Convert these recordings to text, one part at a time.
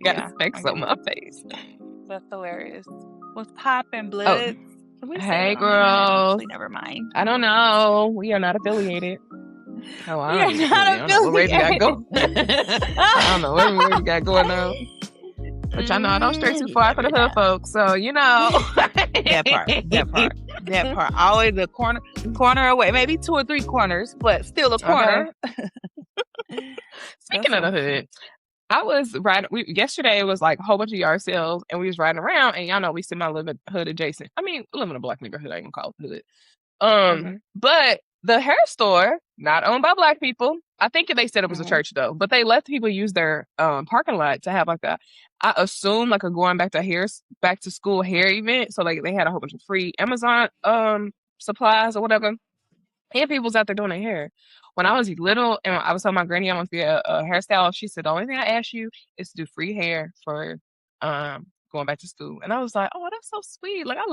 Got Yeah, specs I on get my it. face. That's hilarious. What's poppin', Oh, Bloods? Can we say hey, that on the internet? girls. Actually, never mind. I don't know. We are not affiliated. Oh, I We don't are even not really. I don't know what Raven got going. affiliated. I don't know what Raven got going on. Which I know I don't stray too You far for never the hood know. folks, so you know. That part. Always a corner away, maybe 2 or 3 corners, but still a Okay. corner. Speaking of the hood, I was riding. Yesterday it was like a whole bunch of yard sales, and we was riding around, and y'all know we still live in hood adjacent. I mean, we live in a black neighborhood. I ain't gonna call it hood. But the hair store, not owned by black people. I think they said it was a church though, but they let people use their parking lot to have like I assume like a going back to school hair event. So like they had a whole bunch of free Amazon supplies or whatever. And people was out there doing their hair. When I was little and I was telling my granny I want to be a hairstylist, she said the only thing I ask you is to do free hair for going back to school. And I was like, oh, that's so sweet. Like I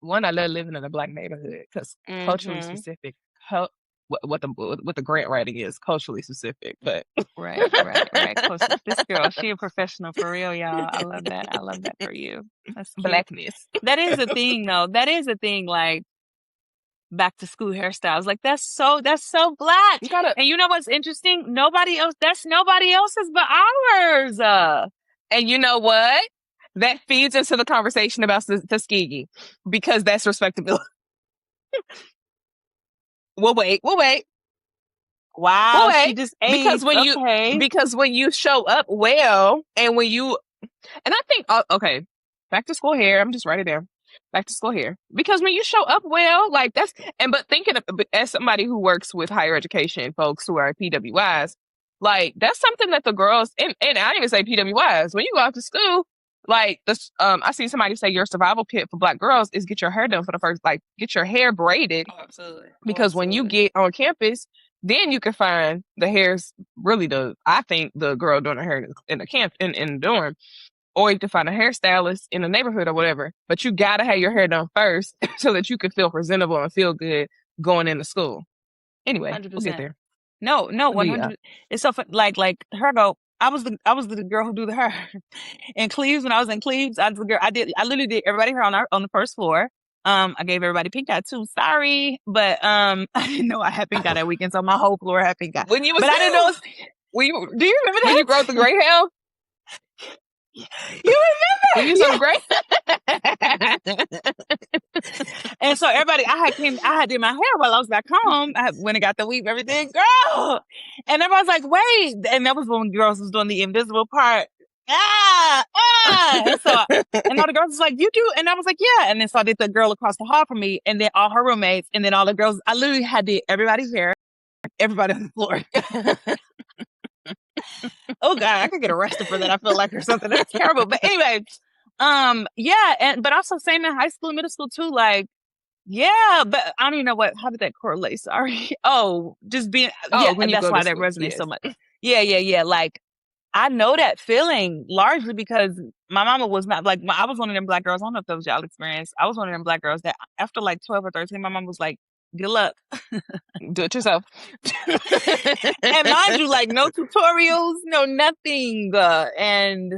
love living in a black neighborhood because culturally specific. What the grant writing is culturally specific, but right. This girl, she a professional for real, y'all. I love that for you. That's cute. Blackness. That is a thing, though. That is a thing. Like back to school hairstyles. Like that's so black. And you know what's interesting? That's nobody else's but ours. And you know what? That feeds into the conversation about Tuskegee because that's respectability. We'll wait. Wow, she just ate. Because when you show up well, and I think okay, back to school hair. I'm just writing it down. Back to school hair, because when you show up well, like but thinking of, as somebody who works with higher education folks who are PWIs, like that's something that the girls and I didn't even say PWIs. When you go out to school, like this, I seen somebody say your survival kit for black girls is get your hair done for the first, like get your hair braided. Oh, absolutely. Because when you get on campus, then you can find the hair's really I think the girl doing her hair in the camp in the dorm, or you can find a hairstylist in the neighborhood or whatever. But you gotta have your hair done first so that you can feel presentable and feel good going into school. Anyway, 100%. We'll get there. No, 100. It's so fun. Like her go. I was the girl who do the hair in Cleves. When I was in Cleves, I literally did everybody hair on the first floor. I gave everybody pink eye too. Sorry, but I didn't know I had pink eye that weekend, so my whole floor had pink eye. When you was, but I didn't know. Do you remember that? When you growed the gray hair? You remember? When you some gray? And so everybody, I had did my hair while I was back home. I went and got the weave, everything, girl. And everybody's like, wait. And that was when girls was doing the invisible part. And so, and all the girls was like, you do? And I was like, yeah. And then so I did the girl across the hall from me, and then all her roommates, and then all the girls. I literally did everybody's hair, everybody on the floor. Oh God, I could get arrested for that. I feel like or something. That's terrible. But anyway, yeah, but also same in high school, middle school too. Like, yeah, but I don't even know how did that correlate? Sorry. Oh, just being. Yeah, that's why that resonates so much. Yeah. Like, I know that feeling largely because my mama was not like I was one of them black girls. I don't know if that was y'all experience. I was one of them black girls that after like 12 or 13, my mom was like, good luck. Do it yourself. And mind you, like no tutorials, no nothing. And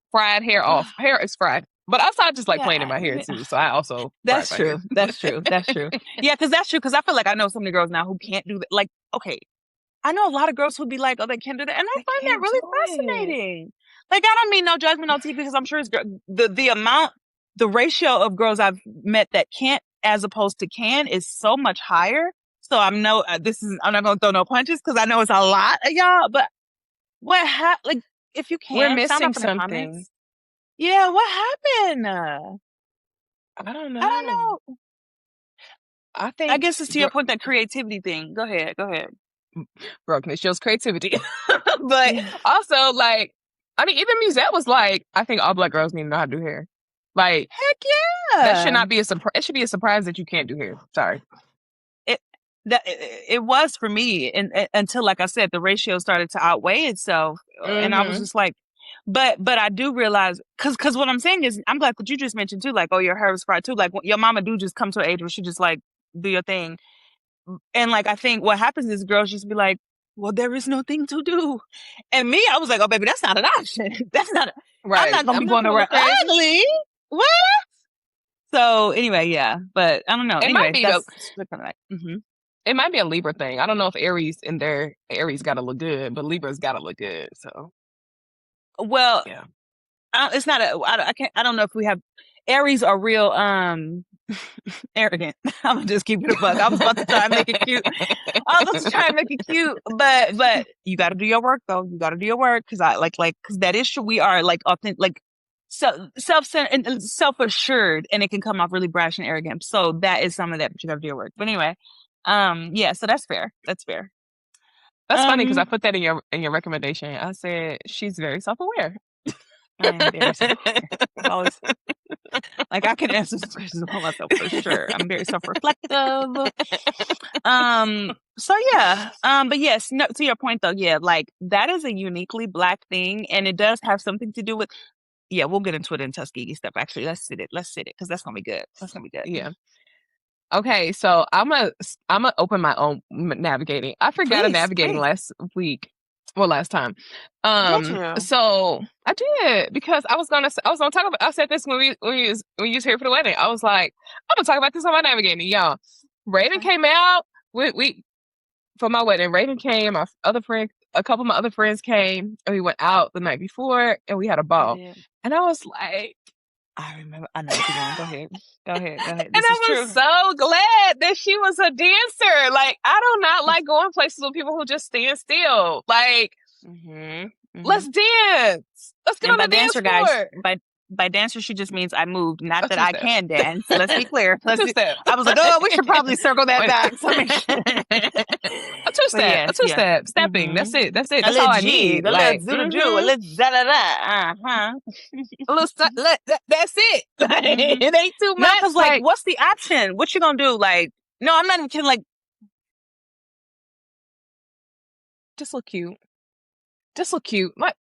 fried hair off. Hair is fried. But also I just like playing in my hair too. So I also That's true. Yeah, because that's true. Because I feel like I know so many girls now who can't do that. Like, okay. I know a lot of girls who'd be like, oh, they can't do that. And I find that really fascinating. Like, I don't mean no judgment on TV because I'm sure it's the ratio of girls I've met that can't as opposed to can is so much higher. So I'm not going to throw no punches because I know it's a lot of y'all. But like, if you can, we're missing something. Yeah, what happened? I don't know. I guess it's to your point, that creativity thing. Go ahead. Brokenness shows creativity. But also, like, I mean, even Musette was like, I think all black girls need to know how to do hair. Like, heck yeah. That should not be a surprise. It should be a surprise that you can't do hair. Sorry. It was for me until, like I said, the ratio started to outweigh itself. And I was just like, but I do realize, cause what I'm saying is, I'm glad that you just mentioned too, like, oh, your hair was fried too. Like, your mama do just come to an age where she just like, do your thing. And like, I think what happens is girls just be like, well, there is no thing to do. And me, I was like, oh, baby, that's not an option. That's not, Right. I'm not going to be going around ugly. What? So anyway, yeah, but I don't know. It might be that's it might be a Libra thing. I don't know if Aries got to look good, but Libra's got to look good. So, well, yeah, it's not I don't know if we have Aries are real arrogant. I'm gonna just keep it a buck. I was about to try and make it cute. But you got to do your work though. You got to do your work because I because that is true. We are like authentic, like self-centered and self-assured, and it can come off really brash and arrogant. So that is some of that, but you got to do your work. But anyway, yeah. So that's fair. That's fair. That's funny because I put that in your recommendation. I said she's very self-aware. I am very self-aware. Always, like I can answer some questions about myself for sure. I'm very self-reflective. So yeah. But yes, no, to your point though, yeah, like that is a uniquely Black thing, and it does have something to do with. Yeah, we'll get into it in Tuskegee stuff. Actually, let's sit it because that's gonna be good. That's gonna be good. Yeah. Okay, so I'm gonna open my own navigating. I forgot a navigating last time. So I did because I was gonna talk about. I said this when we was here for the wedding. I was like, I'm gonna talk about this on my navigating, y'all. Raven came out. We for my wedding. Raven came. My other friend, a couple of my other friends came, and we went out the night before, and we had a ball. And I was like, I remember. I know what you're going. Go ahead. And I was so glad that she was a dancer. Like, I do not like going places with people who just stand still. Like, let's dance. Let's get on the dance floor. Guys, by dancer, she just means I moved, not that I can dance. Let's be clear. I was like, oh, we should probably circle that back. A two-step, stepping. That's it. That's all I need. Let's do a little da-da-da. A little that's it. It ain't too much. Because like, what's the option? What you gonna do? Like, no, I'm not even kidding. Like, just look cute. What?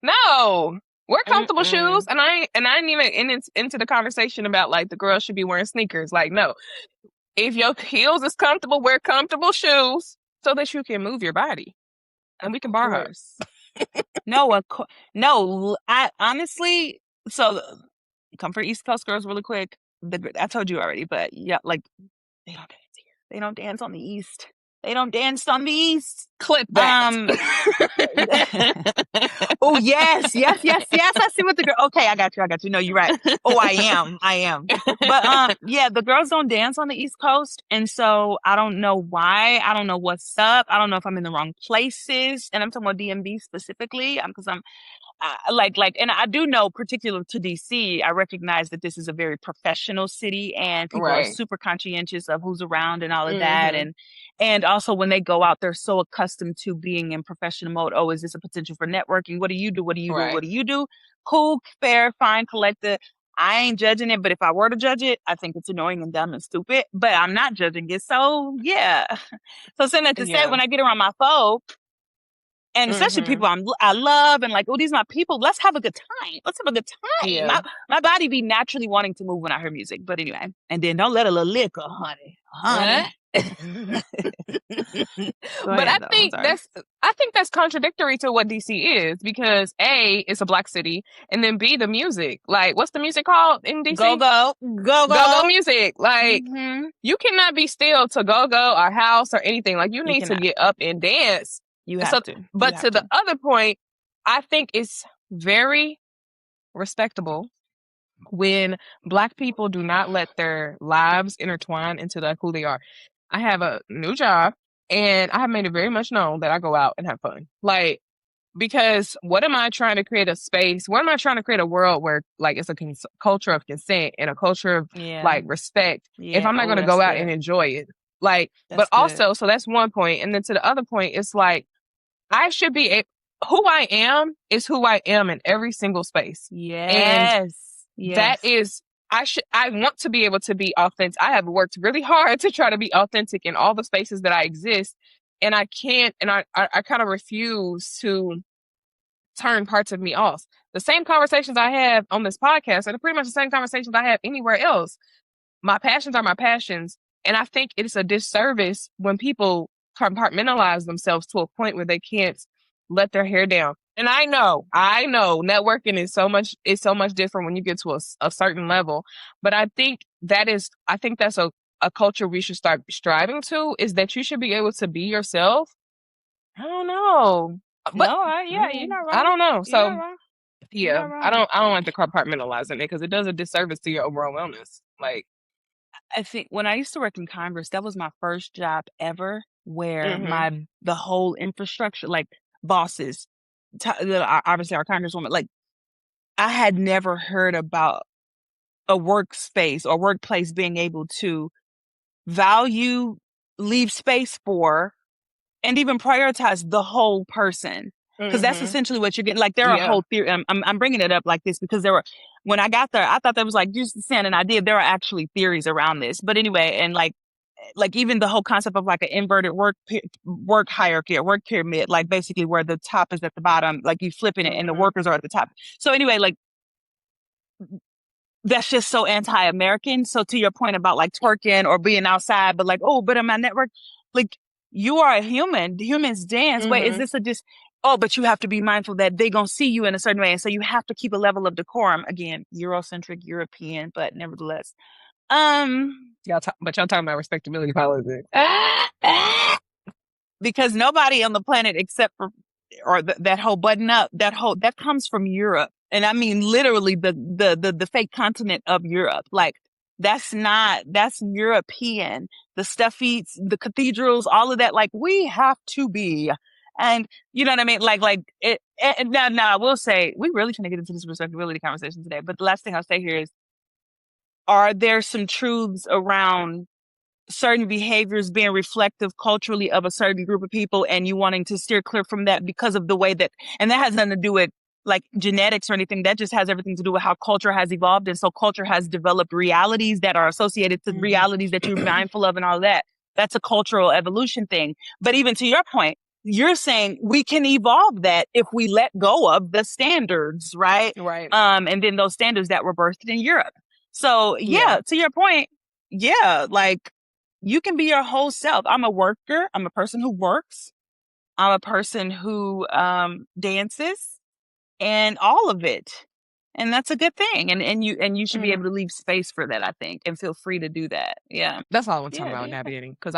No. Wear comfortable shoes, and I ain't even into the conversation about like the girls should be wearing sneakers. Like, no, if your heels is comfortable, wear comfortable shoes so that you can move your body, and we can borrow. No, I honestly. So, come for East Coast girls really quick. I told you already, but yeah, like they don't dance here. They don't dance on the East. They don't dance on the East. Clip that. Oh, yes. I see what the girl. Okay, I got you. No, you're right. Oh, I am. But yeah, the girls don't dance on the East Coast, and so I don't know why. I don't know what's up. I don't know if I'm in the wrong places, and I'm talking about DMV specifically, because I'm. And I do know, particular to DC, I recognize that this is a very professional city, and people are super conscientious of who's around and all of that, and also when they go out, they're so accustomed to being in professional mode. Oh, is this a potential for networking? What do you do? What do you do? What do you do? Cool, fair, fine, collected. I ain't judging it, but if I were to judge it, I think it's annoying and dumb and stupid. But I'm not judging it, so yeah. So saying that to say, when I get around my folk. And especially people I love and like, oh, these are my people. Let's have a good time. Yeah. My body be naturally wanting to move when I hear music. But anyway, and then don't let a little liquor, honey. But I think that's contradictory to what DC is, because A, it's a Black city, and then B, the music. Like, what's the music called in DC? Go music. Like, you cannot be still to go or house or anything. Like, you need to get up and dance. You have to. But to the other point, I think it's very respectable when Black people do not let their lives intertwine into who they are. I have a new job, and I have made it very much known that I go out and have fun. Like, because what am I trying to create a space? What am I trying to create a world where like it's a culture of consent and a culture of like respect? If I'm not going to go out and enjoy it, like, but also, so that's one point. And then to the other point, it's like, I should be who I am is who I am in every single space. Yes. And that is, I want to be able to be authentic. I have worked really hard to try to be authentic in all the spaces that I exist. And I can't, and I kind of refuse to turn parts of me off. The same conversations I have on this podcast are pretty much the same conversations I have anywhere else. My passions are my passions. And I think it's a disservice when people compartmentalize themselves to a point where they can't let their hair down. And I know networking is so much different when you get to a certain level. But I think that's a culture we should start striving to, is that you should be able to be yourself. I don't know. But yeah, you're not wrong. I don't know. So yeah, I don't like the compartmentalizing it, because it does a disservice to your overall wellness. Like, I think when I used to work in Congress, that was my first job ever where the whole infrastructure, like bosses, obviously our Congresswoman, like I had never heard about a workspace or workplace being able to value, leave space for, and even prioritize the whole person. Because that's essentially what you're getting. Like there are whole theory. I'm bringing it up like this because when I got there, I thought that was like just saying an idea. There are actually theories around this. But anyway, and like even the whole concept of like an inverted work hierarchy or work pyramid, like basically where the top is at the bottom, like you flipping it and the workers are at the top. So anyway, like that's just so anti-American. So to your point about like twerking or being outside, but like, oh, but in my network, like you are a human. Humans dance. Wait, is this but you have to be mindful that they gonna see you in a certain way. And so you have to keep a level of decorum. Again, Eurocentric, European, but nevertheless. Y'all talking about respectability politics. Because nobody on the planet except for, or that whole button up, that comes from Europe. And I mean, literally the fake continent of Europe. Like that's European. The stuffy, the cathedrals, all of that. Like we have to be. And you know what I mean? Like it, now I will say, we really trying to get into this respectability conversation today. But the last thing I'll say here is, are there some truths around certain behaviors being reflective culturally of a certain group of people and you wanting to steer clear from that because of the way that, and that has nothing to do with like genetics or anything. That just has everything to do with how culture has evolved. And so culture has developed realities that are associated to realities that you're mindful of and all that. That's a cultural evolution thing. But even to your point, you're saying we can evolve that if we let go of the standards, right? Right. And then those standards that were birthed in Europe. So to your point, like you can be your whole self. I'm a worker. I'm a person who works. I'm a person who dances, and all of it. And that's a good thing. And you should be able to leave space for that, I think, and feel free to do that. Yeah. That's all I'm talking about navigating. Because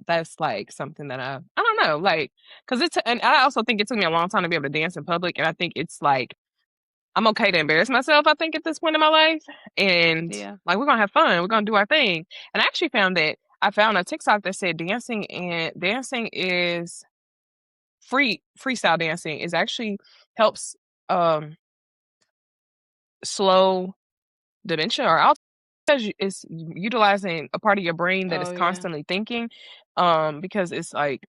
that's like something that I don't know, like, because and I also think it took me a long time to be able to dance in public. And I think it's like, I'm okay to embarrass myself, I think, at this point in my life. And like, we're going to have fun. We're going to do our thing. And I actually I found a TikTok that said dancing is freestyle dancing is actually helps slow dementia or Alzheimer's, because it's utilizing a part of your brain that is constantly thinking, because it's like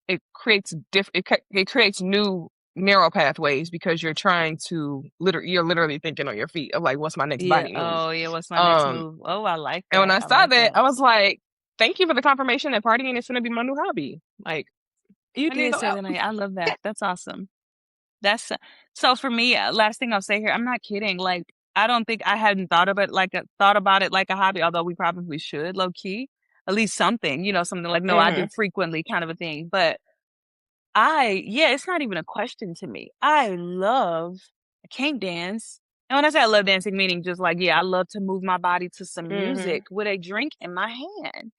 it creates it creates new neural pathways, because you're trying to you're literally thinking on your feet of like, what's my next body move? What's my next move? Oh, I like that. And when I saw that, I was like, thank you for the confirmation that partying is going to be my new hobby. Like, you did say that. I love that. That's awesome. That's so for me. Last thing I'll say here, I'm not kidding. Like, I don't think I hadn't thought about it like a hobby, although we probably should, low key, at least something, something like, no, I do frequently kind of a thing. But it's not even a question to me. I can't dance. And when I say I love dancing, meaning just like, I love to move my body to some music with a drink in my hand.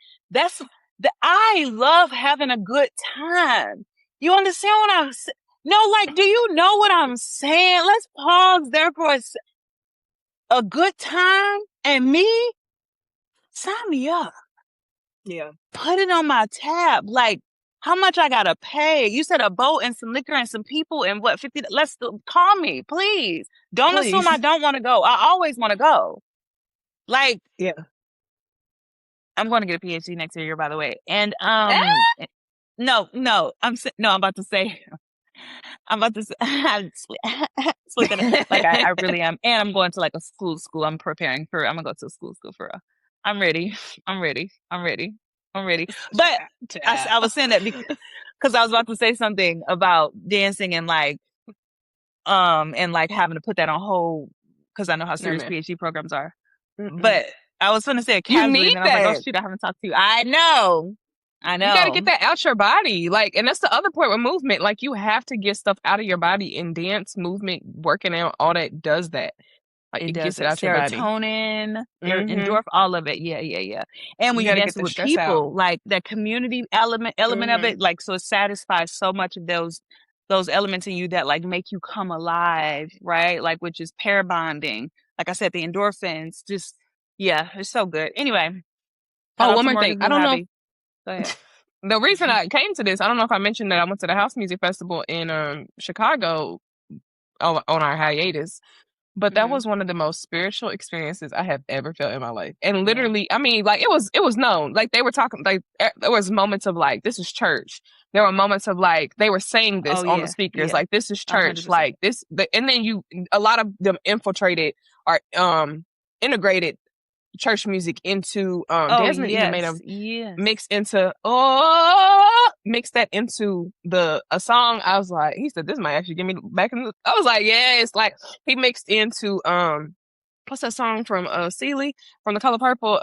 I love having a good time. You understand what I'm saying? No, like, do you know what I'm saying? Let's pause there for a good time. And me, sign me up. Yeah. Put it on my tab. Like, how much I gotta pay? You said a boat and some liquor and some people and what, 50? Call me, please. Don't assume I don't want to go. I always want to go. Like, I'm going to get a PhD next year, by the way. And, no, I'm about to say, like I really am. And I'm going to like a school. I'm preparing for, I'm going to go to a school for I'm ready. But I was saying that because I was about to say something about dancing and like having to put that on hold because I know how serious PhD programs are. But I was going to say it casually, and then I was like, oh shoot, I haven't talked to you. I know. I You got to know. get that out your body. Like, and that's the other point with movement. Like, you have to get stuff out of your body, and dance, movement, working out, all that does that. Like, It it does gets it it. out your body. Serotonin, Mm-hmm. endorphin, all of it. Yeah. And when You you got to dance get the with stress out. people, like that community element of Mm-hmm. it, like, so it satisfies so much of those elements in you that like make you come alive, right? Like, which is pair bonding. Like I said, the endorphins, just, yeah, it's so good. Anyway, shout Oh, out one to more thing. Morgan's I new don't know. hobby. Go ahead. The reason I came to this, I don't know if I mentioned that I went to the House Music Festival in Chicago on our hiatus. But that was one of the most spiritual experiences I have ever felt in my life. And Yeah. literally, I mean, like, it was known. Like, they were talking, like, there was moments of like, this is church. There were moments of like, they were saying this Oh on the yeah, speakers, yeah, like, this is church. 100%. Like, and then a lot of them infiltrated or integrated church music into Oh Desmond even made a yes. mix that into a song. I was like, he said this might actually get me back in I was like, yeah, it's like he mixed into what's that song from Sealy from The Color Purple?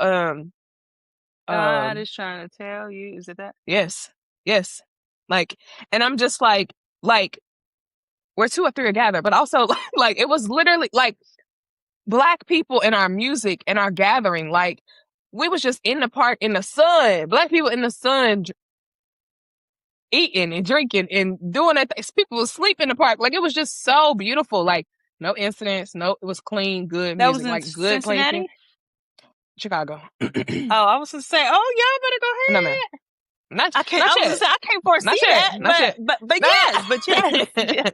God is trying to tell you. Is it that? Yes. Like, and I'm just like where two or three are gathered, but also like it was literally like Black people in our music and our gathering, like we was just in the park in the sun. Black people in the sun eating and drinking and doing that. People was sleep in the park. Like, it was just so beautiful. Like, no incidents. No, it was clean, good That was music. in Like, good Cincinnati? placement. Chicago. Oh, I was gonna say, oh, y'all better go No, man. ahead. Not I yet. was gonna say, I can't foresee that, Not yet. but yes.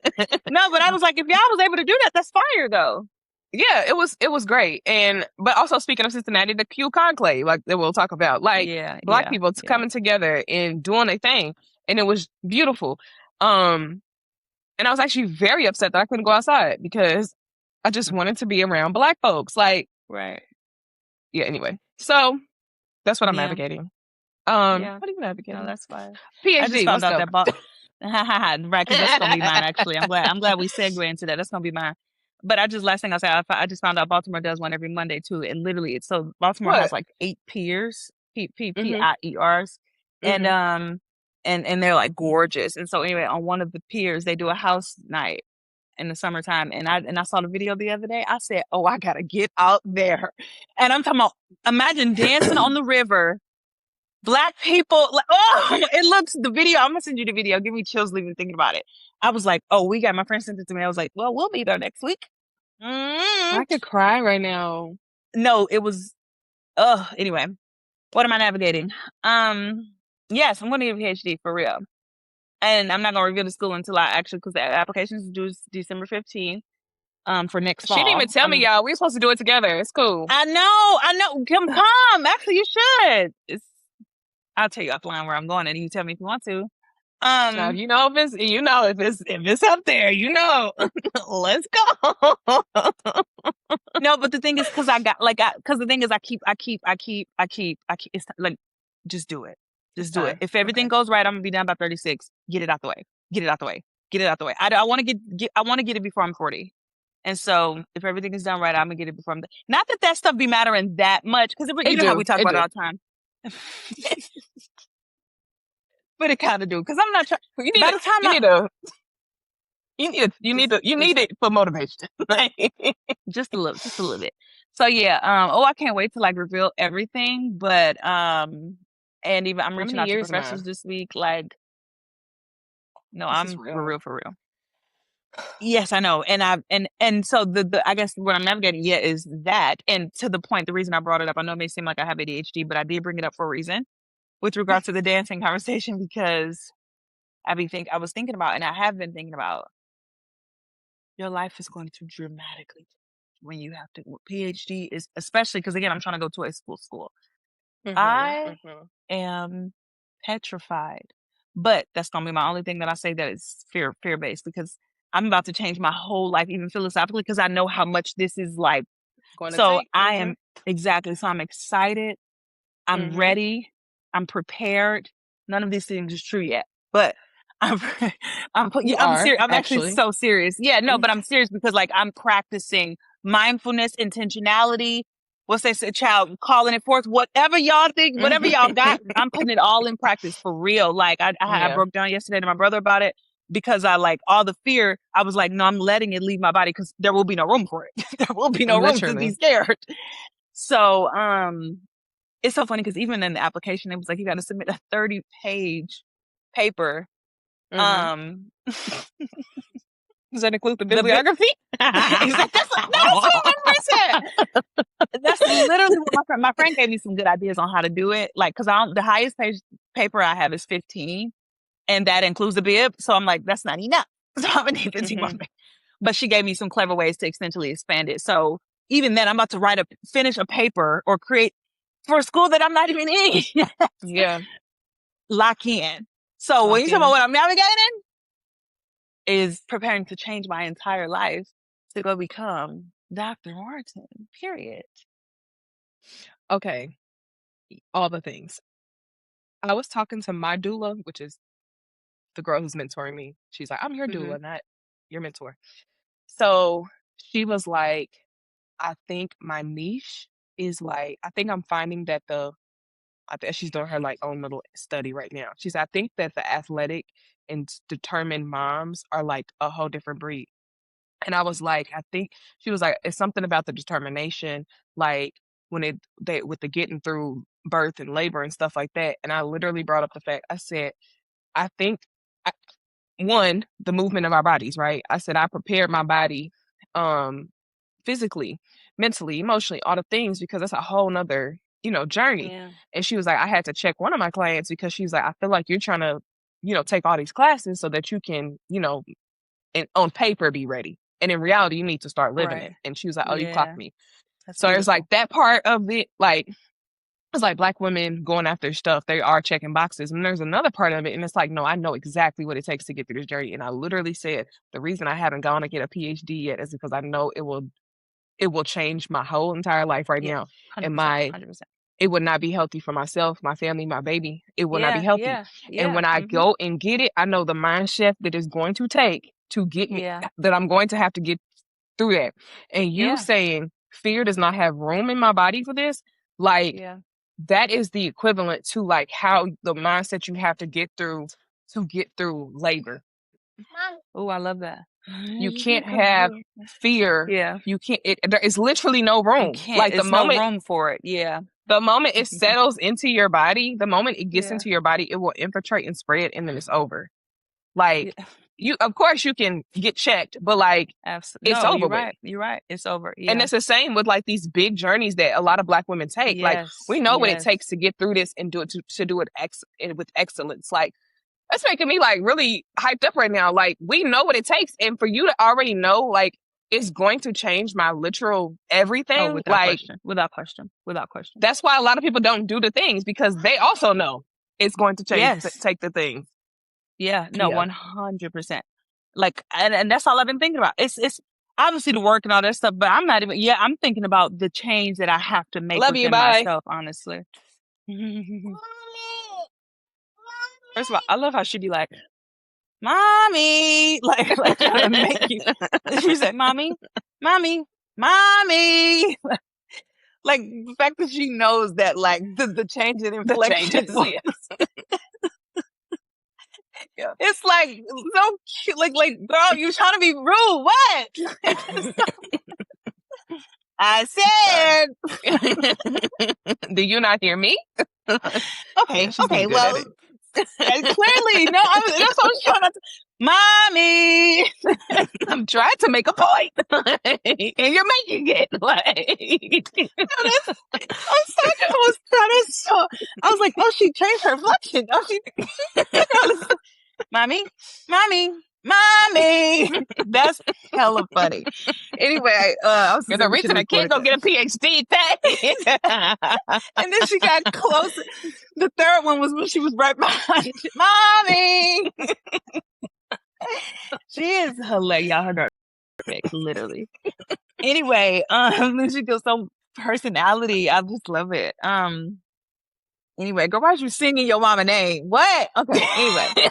No, but I was like, if y'all was able to do that, that's fire though. Yeah, it was great. And but also, speaking of Cincinnati, the Q Conclave, like that we'll talk about, like Black people coming together and doing a thing, and it was beautiful. And I was actually very upset that I couldn't go outside because I just wanted to be around Black folks. Like, right. Yeah. Anyway, so that's what I'm advocating. What are you advocating? No, that's fine. PhD. I just found out that right, because that's gonna be mine. Actually, I'm glad we segued into that. That's gonna be mine. But last thing I say, I just found out Baltimore does one every Monday too, and literally, so Baltimore has like 8 piers, PIERs, and and they're like gorgeous. And so anyway, on one of the piers, they do a house night in the summertime, and I saw the video the other day. I said, oh, I gotta get out there, and I'm talking about, imagine dancing on the river. Black people, like, oh, it looks, the video, I'm gonna send you the video. Give me chills even thinking about it. I was like, oh, my friend sent it to me. I was like, well, we'll be there next week. I could cry right now. No, it was, anyway, what am I navigating? Yes, I'm going to get a PhD for real. And I'm not going to reveal the school until because the application is due December 15th. For next fall. She didn't even tell me, y'all. We're supposed to do it together. It's cool. I know. Come. Actually, you should. I'll tell you offline where I'm going, and you tell me if you want to. Now, if it's up there, let's go. No, but the thing is, because the thing is, I keep. It's like, just do it. Just do it. If everything goes right, I'm gonna be done by 36. Get it out the way. I want to get it before I'm 40. And so, if everything is done right, I'm gonna get it before I'm done. Not that stuff be mattering that much, because you know how we talk about it all the time. But it kind of do, because I'm not trying. You need it for motivation. just a little bit. So yeah, I can't wait to like reveal everything. But and even I'm reaching out to professors this week. Like, no, I'm for real. Yes, I know. And so I guess what I'm navigating is that, and to the point, the reason I brought it up, I know it may seem like I have ADHD, but I did bring it up for a reason with regard to the dancing conversation, because I was thinking about, and I have been thinking about, your life is going to dramatically change when you have to. PhD is, especially because again, I'm trying to go to a school. I am petrified, but that's gonna be my only thing that I say that is fear based, because I'm about to change my whole life, even philosophically, because I know how much this is like. So I am exactly. So I'm excited. I'm ready. I'm prepared. None of these things is true yet, but I'm serious. I'm actually so serious. Yeah, no, but I'm serious because like I'm practicing mindfulness, intentionality, what's they say, child, calling it forth, whatever y'all think, whatever y'all got, I'm putting it all in practice for real. Like I broke down yesterday to my brother about it because I like all the fear. I was like, no, I'm letting it leave my body because there will be no room for it. There will be no room to be scared. So, it's so funny because even in the application, it was like, you got to submit a 30-page paper. Does that include the bibliography? That's what I said. That's literally what my friend gave me some good ideas on how to do it. Like, cause the highest page paper I have is 15 and that includes the bib. So I'm like, that's not enough. So I'm gonna need 15 more. But she gave me some clever ways to essentially expand it. So even then I'm about to finish a paper or create for a school that I'm not even in. Yeah. Lock in. So when you talk about what I'm navigating is preparing to change my entire life to go become Dr. Martin, period. Okay. All the things. I was talking to my doula, which is the girl who's mentoring me. She's like, I'm your doula, not your mentor. So she was like, I think my niche is like, I think I'm finding that I think she's doing her like own little study right now. She's, I think that the athletic and determined moms are like a whole different breed. And I was like, I think she was like, it's something about the determination, like when with the getting through birth and labor and stuff like that. And I literally brought up the fact, I said, I think one, the movement of our bodies, right? I said, I prepared my body, physically, mentally, emotionally, all the things, because that's a whole nother, journey. Yeah. And she was like, I had to check one of my clients because she was like, I feel like you're trying to, take all these classes so that you can, on paper be ready. And in reality, you need to start living it. And she was like, oh, you clocked me. That's so it's like that part of it, like, it's like Black women going after stuff. They are checking boxes. And there's another part of it. And it's like, no, I know exactly what it takes to get through this journey. And I literally said, the reason I haven't gone to get a PhD yet is because I know it will change my whole entire life right now. And 100%. It would not be healthy for myself, my family, my baby. It will not be healthy. And when I go and get it, I know the mind shift that it's going to take to get me, that I'm going to have to get through that. And you saying fear does not have room in my body for this, like, that is the equivalent to like how the mindset you have to get through labor. Oh, I love that. You can't have fear. Yeah. You can't, there is literally no room. Like there's no room for it. Yeah. The moment it settles into your body, the moment it gets into your body, it will infiltrate and spread and then it's over. Like of course you can get checked, but like it's over. You're right. You're right. It's over. Yeah. And it's the same with like these big journeys that a lot of Black women take. Like we know what it takes to get through this and do it to do it with excellence. Like that's making me like really hyped up right now. Like we know what it takes, and for you to already know, like it's going to change my literal everything. Without question. That's why a lot of people don't do the things because they also know it's going to change. Take the things. Yeah. No. 100%. Like, and that's all I've been thinking about. It's obviously the work and all that stuff, but I'm not even. Yeah, I'm thinking about the change that I have to make within myself. Honestly. First of all, I love how she'd be like, "Mommy," like trying to make you. She said, "Mommy." Like the fact that she knows that, like the change in inflection. It's like so cute. Like, girl, you trying to be rude? What? I said. Do you not hear me? Okay. Well, clearly, no. That's what I was trying to. Mommy, I'm trying to make a point, and you're making it. I was like, oh, she changed her inflection. Oh, she. Mommy. That's hella funny. Anyway, there's a reason I can't go get a PhD. And then she got closer. The third one was when she was right behind you. Mommy. She is hilarious. Y'all heard her literally. Anyway, she goes some personality. I just love it. Anyway, girl, why are you singing your mama name? What? Okay, anyway.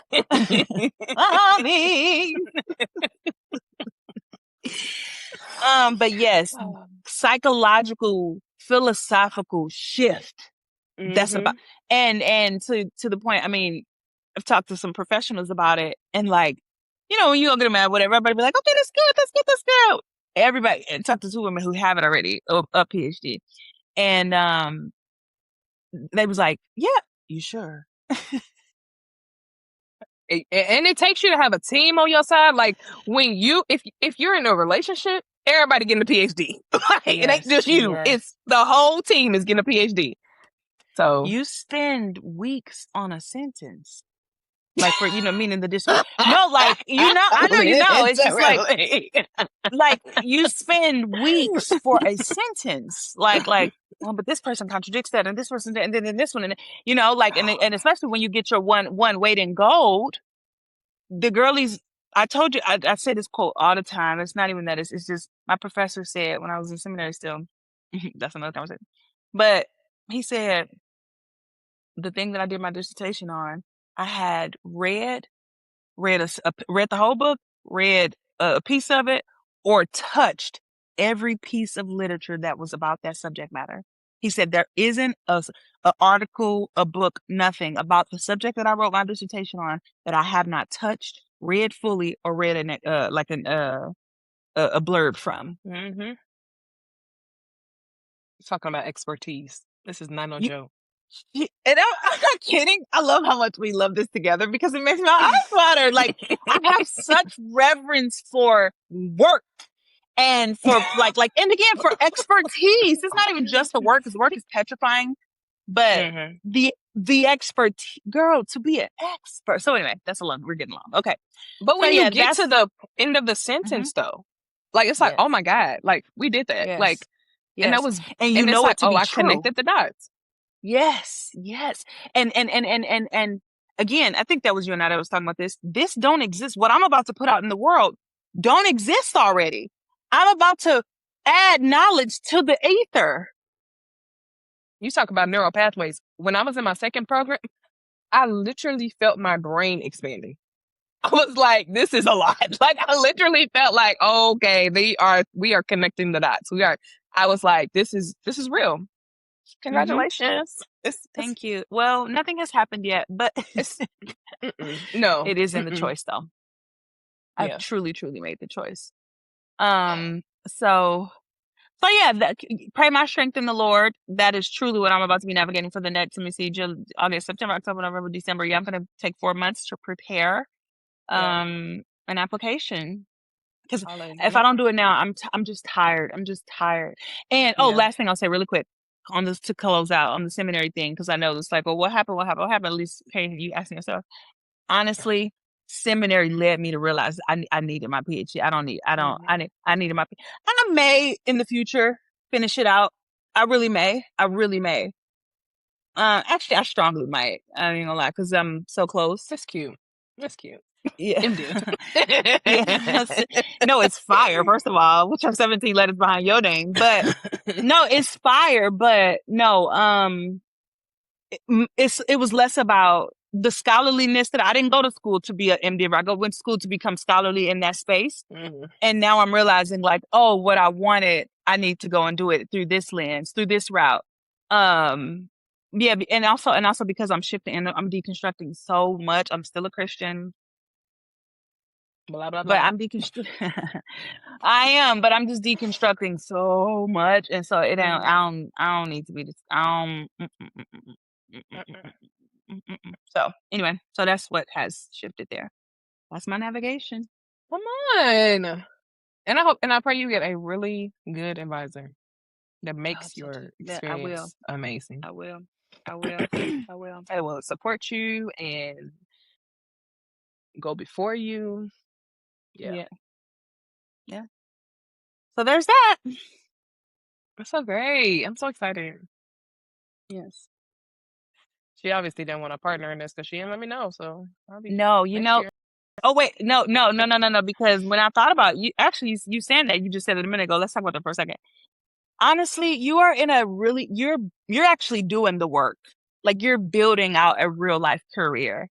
Mommy. But yes, psychological philosophical shift. That's about, and to the point, I mean, I've talked to some professionals about it, and like, you know, when you go get a man, whatever, everybody be like, okay, that's good, that's good, that's good. Everybody, and talk to two women who have it already, a PhD, and they was like, yeah, you sure? And it takes you to have a team on your side. Like when you, if you're in a relationship, everybody getting a PhD. Like, it ain't just you. Yes. It's the whole team is getting a PhD. So you spend weeks on a sentence. Like for, you know, meaning the no, like, you know, I know, you know, it's just like you spend weeks for a sentence, like, well, but this person contradicts that, and this person, and then this one, and you know, like, and especially when you get your one weight in gold, the girlies. I told you, I say this quote all the time. It's not even that. It's just my professor said when I was in seminary still. That's another conversation. But he said the thing that I did my dissertation on, I had read the whole book, read a piece of it, or touched every piece of literature that was about that subject matter. He said there isn't a article, a book, nothing about the subject that I wrote my dissertation on that I have not touched, read fully, or read a blurb from. Talking about expertise. This is not no joke. And I'm not kidding. I love how much we love this together because it makes my eyes water. Like, I have such reverence for work and for and again, for expertise. It's not even just the work, because work is petrifying, but the expertise, girl, to be an expert. So anyway, that's we're getting long. Okay. But when you get to the end of the sentence though, like, it's like, oh my God, like we did that. Yes. Like, and that was, and you know, it's like, I connected the dots. Yes. And again, I think that was you and I that was talking about this. This don't exist. What I'm about to put out in the world don't exist already. I'm about to add knowledge to the ether. You talk about neural pathways. When I was in my second program, I literally felt my brain expanding. I was like, this is a lot. Like, I literally felt like, okay, we are connecting the dots. I was like, this is real. Congratulations. Thank you. Well, nothing has happened yet, but no, it is in the choice though. I've truly made the choice. So yeah, pray my strength in the Lord. That is truly what I'm about to be navigating for the next, let me see, August, September, October, November, December. Yeah, I'm going to take 4 months to prepare an application. Because if I don't do it now, I'm just tired. And last thing I'll say really quick on this to close out on the seminary thing, because I know it's like, well, what happened? At least, okay, you asking yourself. Honestly, seminary led me to realize I needed my PhD. I needed my PhD. And I may in the future finish it out. I really may. Actually, I strongly might. I ain't gonna lie, because I'm so close. That's cute. Yeah. Yeah. No, it's fire, first of all, which are 17 letters behind your name. But no, it's fire. But no, it was less about the scholarliness that I didn't go to school to be an MD. I went to school to become scholarly in that space. And now I'm realizing, like, oh, what I wanted, I need to go and do it through this lens, through this route. Yeah, and also because I'm shifting and I'm deconstructing so much. I'm still a Christian. Blah, blah, blah. But I'm deconstructing. I am, but I'm just deconstructing so much, and so it ain't. I don't need to be this. So anyway, so that's what has shifted there. That's my navigation. Come on, and I pray you get a really good advisor that makes your experience amazing. I will. I will support you and go before you. Yeah. So there's that. That's so great. I'm so excited. Yes. She obviously didn't want a partner in this because she didn't let me know. So no, you know. Year. Oh wait, no. Because when I thought about you, actually, you saying that, you just said it a minute ago. Let's talk about that for a second. Honestly, you are in a really you're actually doing the work. Like, you're building out a real life career.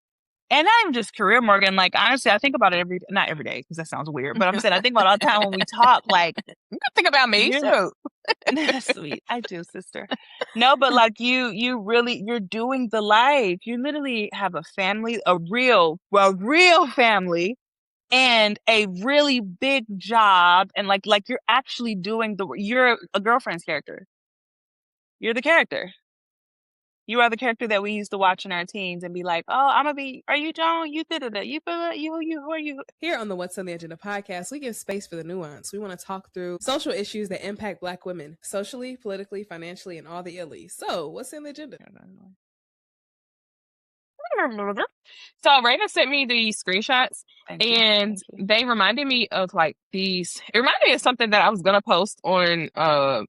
And not even just career, Morgan. Like, honestly, I think about it not every day, because that sounds weird. But I'm saying I think about it all the time when we talk. Like, you can think about me too. Sweet. I do, sister. No, but like you're doing the life. You literally have a family, a real family, and a really big job, and like you're actually doing you're a girlfriend's character. You're the character. You are the character that we used to watch in our teens and be like, oh, I'm gonna be, are you Joan? You did it. You feel it? Who are you? Here on the What's on the Agenda podcast, we give space for the nuance. We want to talk through social issues that impact Black women, socially, politically, financially, and all the illies. So, what's in the agenda? So Raina sent me these screenshots, and they reminded me of like these. It reminded me of something that I was gonna post on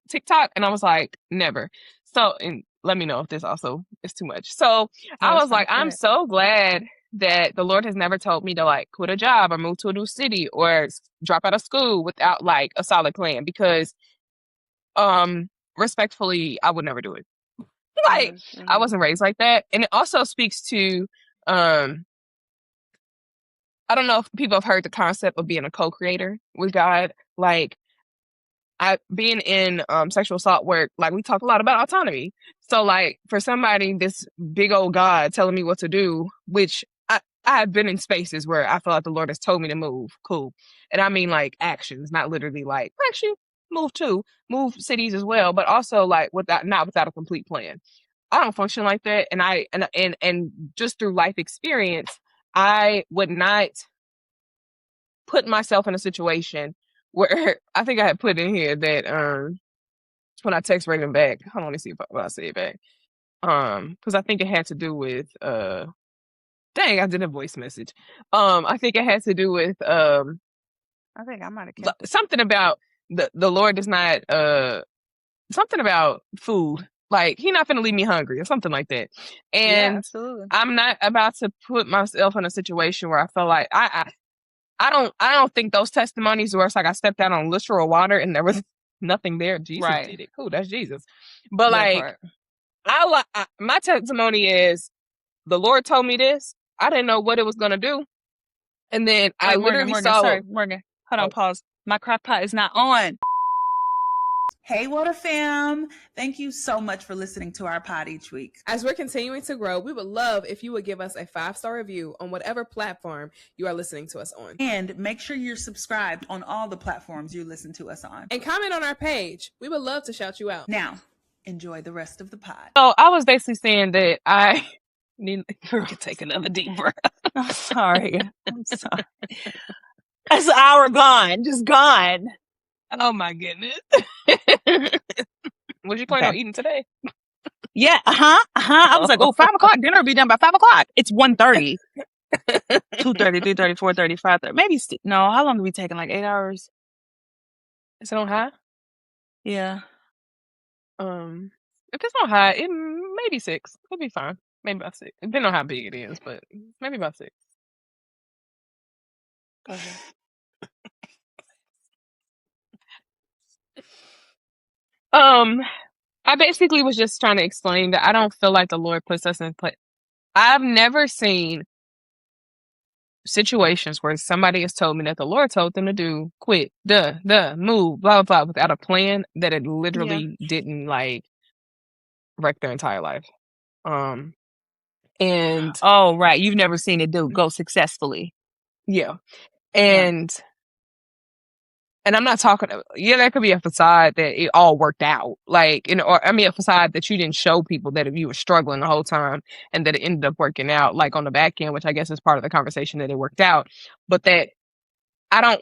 TikTok, and I was like, never. So, and let me know if this also is too much. So I was like, I'm so glad that the Lord has never told me to like quit a job or move to a new city or drop out of school without like a solid plan, because respectfully, I would never do it. Like, I wasn't raised like that. And it also speaks to I don't know if people have heard the concept of being a co-creator with God. Like, being in sexual assault work, like, we talk a lot about autonomy. So like, for somebody, this big old God telling me what to do, which I have been in spaces where I feel like the Lord has told me to move. Cool. And I mean like actions, not literally like, actually move cities as well, but also like not without a complete plan. I don't function like that. And just through life experience, I would not put myself in a situation where I think I had put in here that when I text Raven back, hold on, let me see if I say it back. Because I think it had to do with dang, I did a voice message. I think it had to do with I think I might have kept something about the Lord does not something about food. Like, He's not gonna leave me hungry or something like that. And absolutely. I'm not about to put myself in a situation where I feel like I don't think those testimonies where it's like I stepped out on literal water and there was nothing there. Jesus did it. Cool, that's Jesus. But like, my testimony is the Lord told me this. I didn't know what it was gonna do, and then I literally saw. Morgan, hold on, pause. My crock pot is not on. Hey, WOTA fam. Thank you so much for listening to our pod each week. As we're continuing to grow, we would love if you would give us a 5-star review on whatever platform you are listening to us on. And make sure you're subscribed on all the platforms you listen to us on. And comment on our page. We would love to shout you out. Now, enjoy the rest of the pod. So I was basically saying that I need to take another deep breath. I'm sorry. That's an hour gone. Just gone. Oh my goodness. Was you planning on eating today? Yeah. I was like, 5 o'clock. Dinner will be done by 5 o'clock. It's 1:30. 2:30, 3:30, 4:30, 5:30. Maybe no. How long have we taken? Like 8 hours? Is it on high? Yeah. If it's on high, it may be 6. It'll be fine. Maybe about 6. Depending on how big it is, but maybe about 6. Go ahead. I basically was just trying to explain that I don't feel like the Lord puts us in place. I've never seen situations where somebody has told me that the Lord told them to do, quit, move, blah, blah, blah, without a plan, that it literally didn't like wreck their entire life. And oh, right. You've never seen it go successfully. Yeah. And I'm not talking, that could be a facade that it all worked out. Like, or a facade that you didn't show people that you were struggling the whole time and that it ended up working out, like on the back end, which I guess is part of the conversation that it worked out. But that I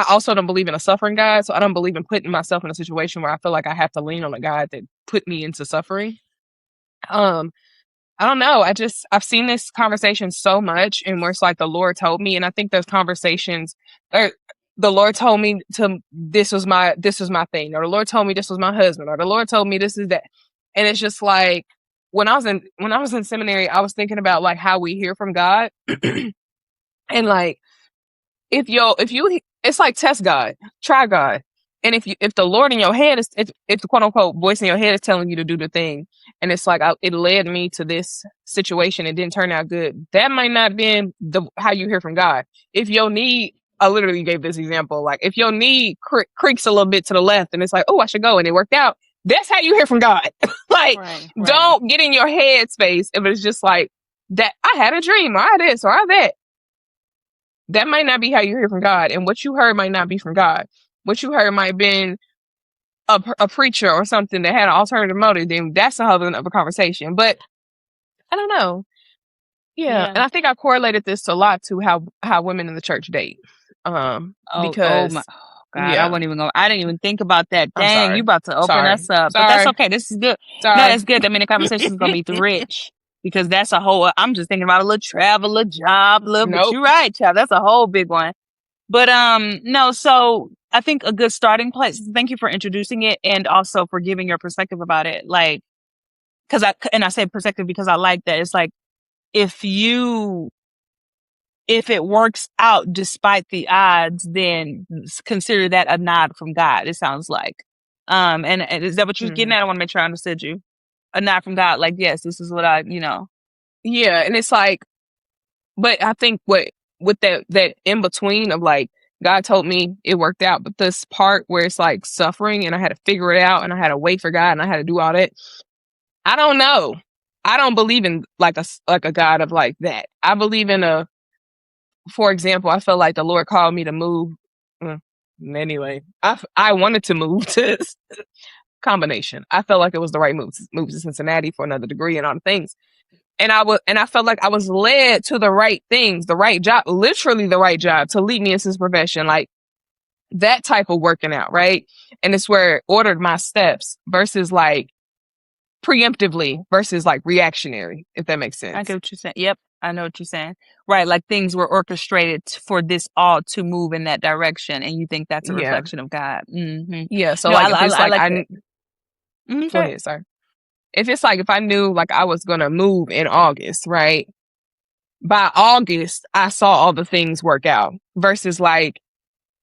also don't believe in a suffering God. So I don't believe in putting myself in a situation where I feel like I have to lean on a God that put me into suffering. I don't know. I've seen this conversation so much, and where it's like the Lord told me, and I think those conversations the Lord told me this was my thing, or the Lord told me this was my husband, or the Lord told me this is that. And it's just like, when I was in seminary, I was thinking about like how we hear from God. And like, if you it's like test God, try God. And if the Lord in your head is, if the quote unquote voice in your head is telling you to do the thing, and it's like, it led me to this situation, it didn't turn out good, that might not have been how you hear from God. If your need, I literally gave this example, like if your knee creaks a little bit to the left and it's like, oh, I should go, and it worked out, That's how you hear from God. Like, Right. don't get in your head space if it's just like that. I had a dream, or I this, or I that. That might not be how you hear from God, and what you heard might not be from God. What you heard might have been a preacher or something that had an alternative motive. Then that's a whole other conversation. But I don't know. Yeah, and I think I correlated this a lot to how women in the church date. Because my God, yeah, I wasn't even I didn't even think about that. I'm Dang, sorry. you about to open Sorry. us up. But that's Sorry. okay. This is good. Sorry. No, that's good. I mean, the conversation is gonna be rich because that's a whole. I'm just thinking about a little travel, a job, but Nope. you're right, child. That's a whole big one. But no. So I think a good starting place. Thank you for introducing it and also for giving your perspective about it. Like, I say perspective because I like that. It's like if it works out despite the odds, then consider that a nod from God. It sounds like. And is that what you're getting at? I want to make sure I understood you. A nod from God, like, yes, this is what I. Yeah, and it's like, but I think with that in between of like, God told me it worked out, but this part where it's like suffering and I had to figure it out and I had to wait for God and I had to do all that. I don't know. I don't believe in like a God of like that. I believe in for example, I felt like the Lord called me to move. Anyway, I wanted to move to combination. I felt like it was the right move to Cincinnati for another degree and all the things. And I felt like I was led to the right things, the right job, literally the right job to lead me into this profession, like that type of working out, right? And it's where it ordered my steps versus like preemptively versus like reactionary, if that makes sense. I get what you're saying. Yep, I know what you're saying. Right, like things were orchestrated for this all to move in that direction, and you think that's a reflection of God. Mm-hmm. Yeah. So no, like, if it's I like mm-hmm. Go ahead, sorry. If it's like if I knew like I was gonna move in August, right? By August, I saw all the things work out versus like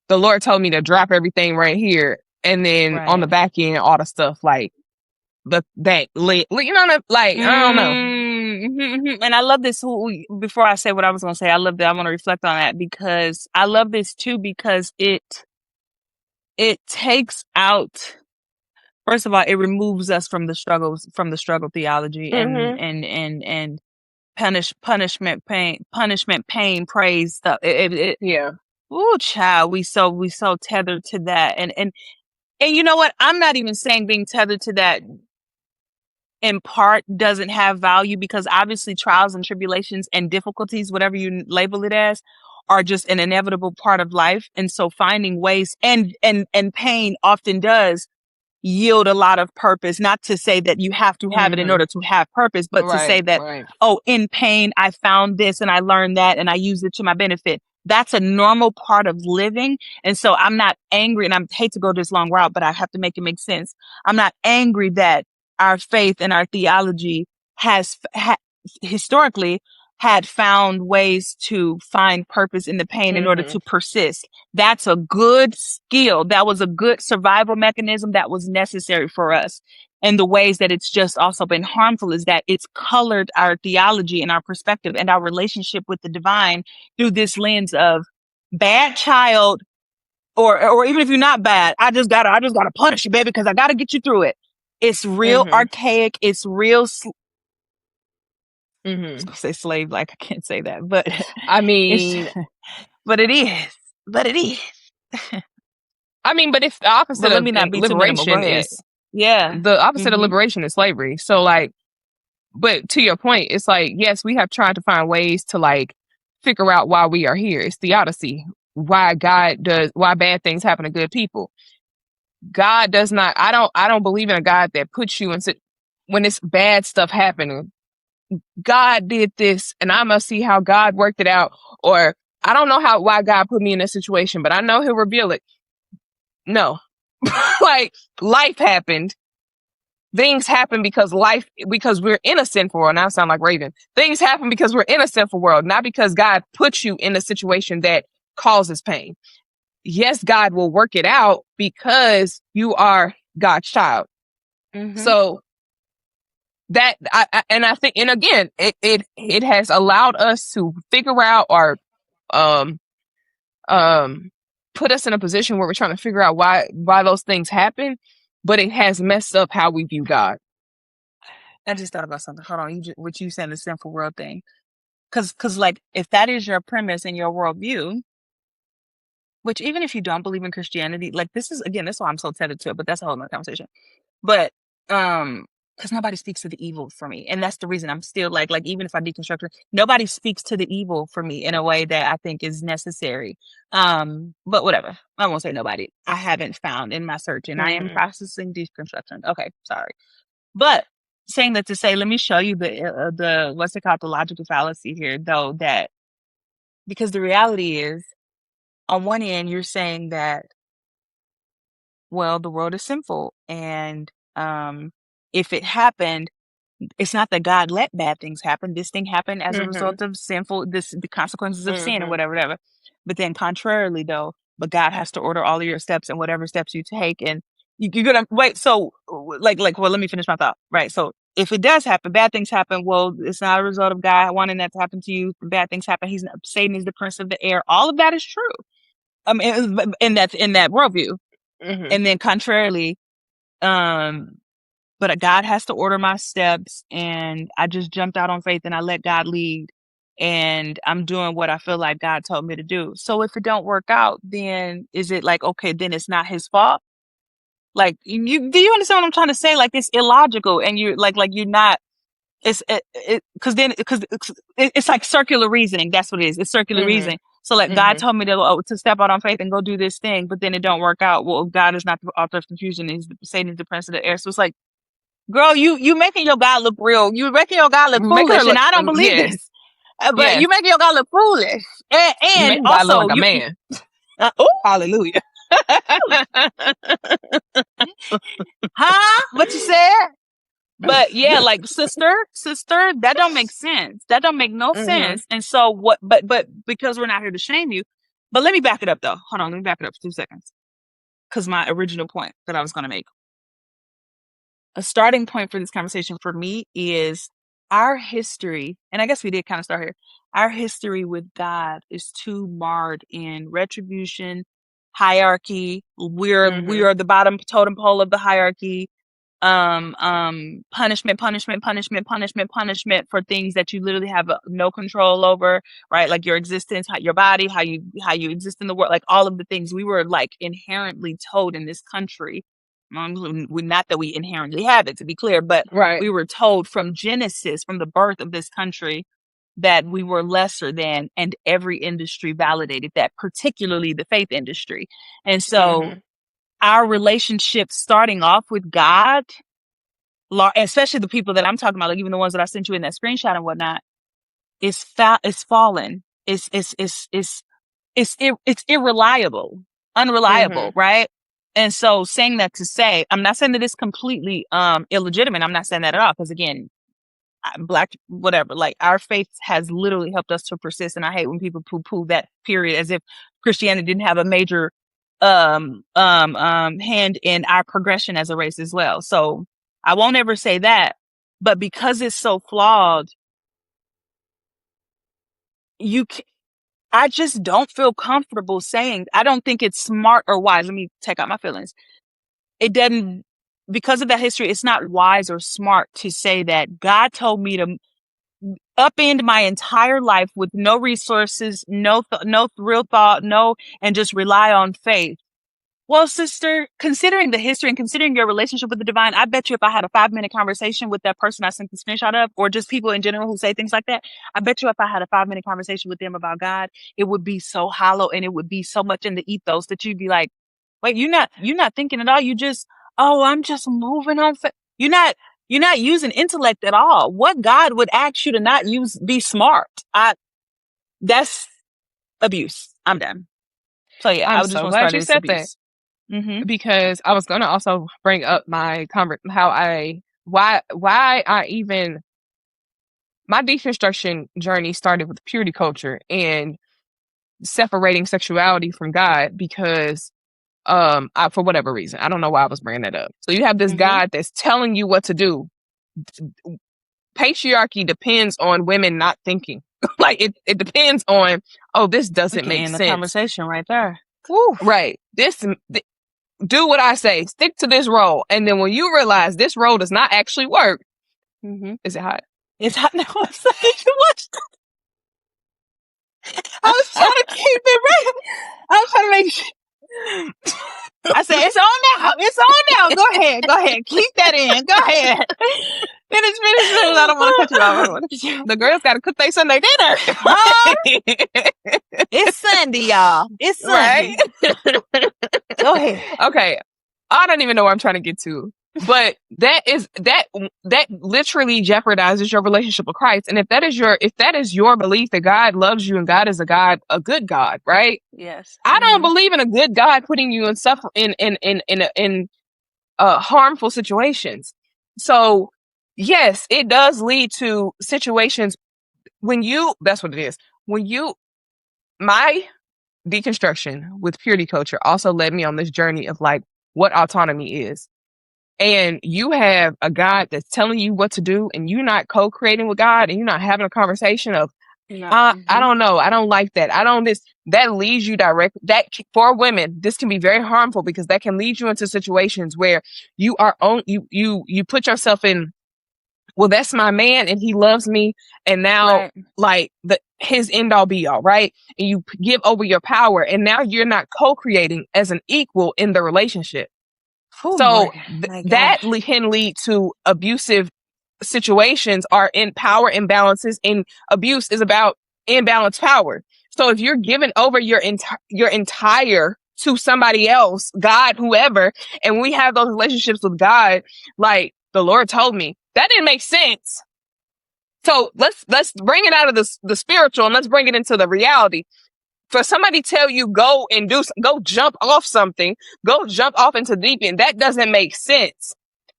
the Lord told me to drop everything right here, and then on the back end, all the stuff like like I don't know. Mm-hmm. And I love this. Before I say what I was going to say, I love that. I want to reflect on that because I love this too because it takes out. First of all, it removes us from the struggle theology and punishment, pain, praise stuff. Yeah. Ooh, child, we so tethered to that, and you know what? I'm not even saying being tethered to that in part doesn't have value because obviously trials and tribulations and difficulties, whatever you label it as, are just an inevitable part of life. And so finding ways and pain often does yield a lot of purpose. Not to say that you have to have it in order to have purpose, but to say that, oh, in pain, I found this and I learned that and I used it to my benefit. That's a normal part of living. And so I'm not angry, and I hate to go this long route, but I have to make it make sense. I'm not angry that our faith and our theology has historically had found ways to find purpose in the pain in order to persist. That's a good skill. That was a good survival mechanism that was necessary for us. And the ways that it's just also been harmful is that it's colored our theology and our perspective and our relationship with the divine through this lens of bad child, or even if you're not bad, I just gotta punish you, baby, because I gotta get you through it. It's real archaic. It's real. I was gonna say slave, like I can't say that, but I mean, but it is. But it is. I mean, but if the opposite of liberation is, the opposite of liberation is slavery. So like, but to your point, it's like, yes, we have tried to find ways to like figure out why we are here. It's theodicy. Why bad things happen to good people. God does not, I don't believe in a God that puts you in, when it's bad stuff happening, God did this and I must see how God worked it out. Or I don't know why God put me in this situation, but I know he'll reveal it. No. Like life happened. Things happen because we're in a sinful world. Now I sound like Raven. Things happen because we're in a sinful world, not because God puts you in a situation that causes pain. Yes, God will work it out because you are God's child. So that I think, and again, it has allowed us to figure out or put us in a position where we're trying to figure out why those things happen. but it has messed up how we view God. I just thought about something. Hold on. What you said, the sinful world thing. Cause like, if that is your premise and your worldview, which even if you don't believe in Christianity, like this is why I'm so tethered to it, but that's a whole nother conversation. But, cause nobody speaks to the evil for me. And that's the reason I'm still like, even if I deconstruct it, nobody speaks to the evil for me in a way that I think is necessary. But whatever. I won't say nobody. I haven't found in my search, and I am processing deconstruction. Okay. Sorry. But saying that to say, let me show you the what's it called, the logical fallacy here, though, that because the reality is, on one end, you're saying that, well, the world is sinful, and if it happened, it's not that God let bad things happen. This thing happened as a result of the consequences of sin or whatever. But then, contrarily, though, but God has to order all of your steps and whatever steps you take, and you're gonna wait. So, well, let me finish my thought. Right. So, if it does happen, bad things happen. Well, it's not a result of God wanting that to happen to you. Bad things happen. Satan is the prince of the air. All of that is true. And that's in that worldview. And then, contrarily, but God has to order my steps, and I just jumped out on faith and I let God lead, and I'm doing what I feel like God told me to do. So if it don't work out, then is it like, okay, then it's not his fault? Like, do you understand what I'm trying to say? Like, it's illogical, and you're like you're not, it's like circular reasoning. That's what it is. It's circular reasoning. So like God told me to step out on faith and go do this thing, but then it don't work out. Well, God is not the author of confusion. Satan is the prince of the air. So it's like, girl, you making your God look real. You making your God look foolish, and I don't believe this. But you making your God look foolish, and also look like a man. Oh, hallelujah! Huh? What you said? But yeah, like sister, that don't make sense. That don't make no sense. And so what? But because we're not here to shame you. But let me back it up though. Hold on, let me back it up for 2 seconds. Because my original point that I was going to make. A starting point for this conversation for me is our history, and I guess we did kind of start here. Our history with God is too marred in retribution, hierarchy. We are the bottom totem pole of the hierarchy. Punishment for things that you literally have no control over, right? Like your existence, your body, how you exist in the world, like all of the things we were like inherently told in this country. Not that we inherently have it, to be clear, but we were told from Genesis, from the birth of this country, that we were lesser than, and every industry validated that, particularly the faith industry. And so our relationship starting off with God, especially the people that I'm talking about, like even the ones that I sent you in that screenshot and whatnot, is fallen. It's unreliable, right? And so saying that to say, I'm not saying that it's completely illegitimate. I'm not saying that at all, because again, Black, whatever, like our faith has literally helped us to persist. And I hate when people poo-poo that period, as if Christianity didn't have a major hand in our progression as a race as well. So I won't ever say that, but because it's so flawed, I just don't feel comfortable saying, I don't think it's smart or wise. Let me take out my feelings. It doesn't, because of that history, it's not wise or smart to say that God told me to upend my entire life with no resources, no real thought, and just rely on faith. Well, sister, considering the history and considering your relationship with the divine, I bet you if I had a 5-minute conversation with that person I sent the screenshot of, or just people in general who say things like that, I bet you if I had a 5-minute conversation with them about God, it would be so hollow and it would be so much in the ethos that you'd be like, wait, you're not thinking at all. You just, I'm just moving on. You're not using intellect at all. What God would ask you to not be smart? That's abuse. I'm done. So yeah, I just want to start you said abuse. That. Because I was gonna also bring up my why I even my deconstruction journey started with purity culture and separating sexuality from God, because for whatever reason, I don't know why I was bringing that up. So you have this God that's telling you what to do. Patriarchy depends on women not thinking. Like it depends on, this doesn't make sense. The conversation right there. Woo. Right. do what I say, stick to this role. And then when you realize this role does not actually work, is it hot? It's hot now. I'm sorry. You watched I was trying to keep it real. I was trying to make sure. I said, it's on now. It's on now. Go ahead. Keep that in. Go ahead. Finish. I don't want to cut you off. The girls got to cook their Sunday dinner. It's Sunday, y'all. It's Sunday. Right? Go ahead. Okay. I don't even know where I'm trying to get to. But that literally jeopardizes your relationship with Christ. And if that is your belief that God loves you and God is a good God, right? Yes. I don't believe in a good God putting you in harmful situations. So yes, it does lead to situations that's what it is. My deconstruction with purity culture also led me on this journey of like what autonomy is. And you have a God that's telling you what to do, and you're not co-creating with God, and you're not having a conversation of, I don't know, I don't like that. That leads you for women, this can be very harmful because that can lead you into situations where you put yourself in, well, that's my man and he loves me. And now his end all be all, right? And you give over your power, and now you're not co-creating as an equal in the relationship. So that can lead to abusive situations or in power imbalances, and abuse is about imbalanced power. So if you're giving over your entire to somebody else, God, whoever, and we have those relationships with God, like the Lord told me, that didn't make sense. So let's bring it out of the spiritual and let's bring it into the reality. For somebody tell you go jump off something, go jump off into deep end, that doesn't make sense.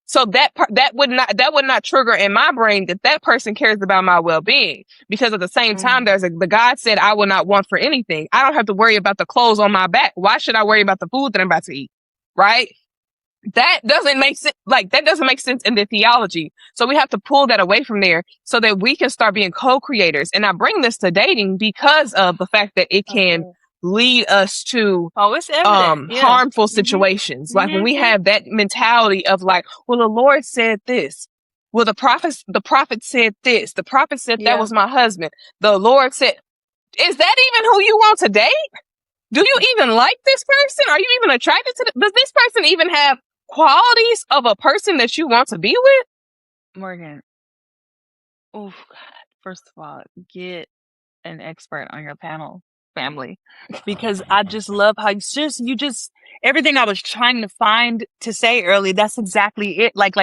So that would not trigger in my brain that person cares about my well-being, because at the same time the God said I will not want for anything. I don't have to worry about the clothes on my back. Why should I worry about the food that I'm about to eat? Right? That doesn't make sense. Like, that doesn't make sense in the theology. So we have to pull that away from there so that we can start being co-creators. And I bring this to dating because of the fact that it can lead us to harmful situations. Like when we have that mentality of like, well, the Lord said this. Well, the prophet said this. The prophet said that was my husband. The Lord said, is that even who you want to date? Do you even like this person? Are you even attracted to does this person even have qualities of a person that you want to be with? Morgan. Oh, God. First of all, get an expert on your panel, family, because I just love how you just everything I was trying to find to say earlier. That's exactly it. Like,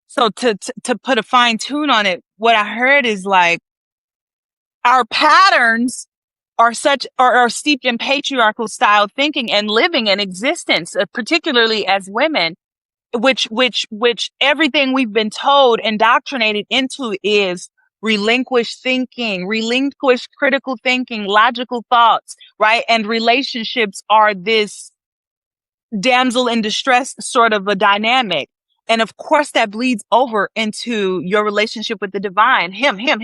so to put a fine tune on it, what I heard is like our patterns are steeped in patriarchal style thinking and living and existence, particularly as women, which everything we've been told, indoctrinated into is relinquish thinking, relinquish critical thinking, logical thoughts, right? And relationships are this damsel in distress sort of a dynamic. And of course that bleeds over into your relationship with the divine. Him, his,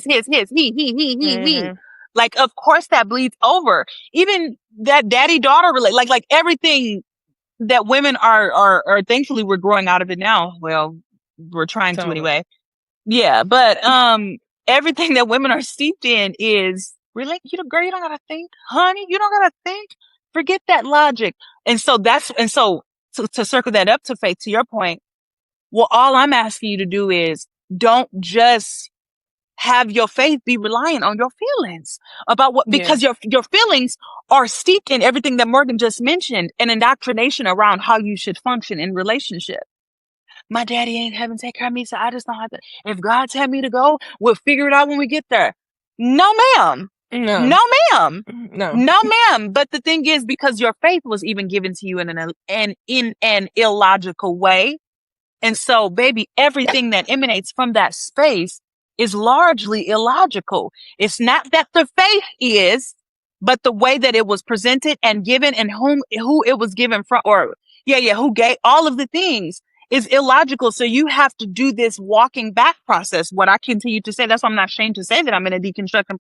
he. Like, of course that bleeds over. Even that daddy-daughter like everything that women are thankfully we're growing out of it now. Well, we're trying to anyway. Yeah. But, everything that women are steeped in is really, girl, you don't gotta think, honey, you don't gotta think. Forget that logic. And so to circle that up to Faith, to your point, well, all I'm asking you to do is don't just have your faith be reliant on your feelings about because your feelings are steeped in everything that Morgan just mentioned, an indoctrination around how you should function in relationship. My daddy ain't having to take care of me, so I just don't have to. If God tell me to go, we'll figure it out when we get there. No, ma'am. No, ma'am. No, ma'am. But the thing is, because your faith was even given to you in an illogical way. And so, baby, everything that emanates from that space is largely illogical. It's not that the faith is, but the way that it was presented and given and who it was given from, who gave all of the things. is illogical. So you have to do this walking back process. What I continue to say, that's why I'm not ashamed to say that I'm in a deconstruction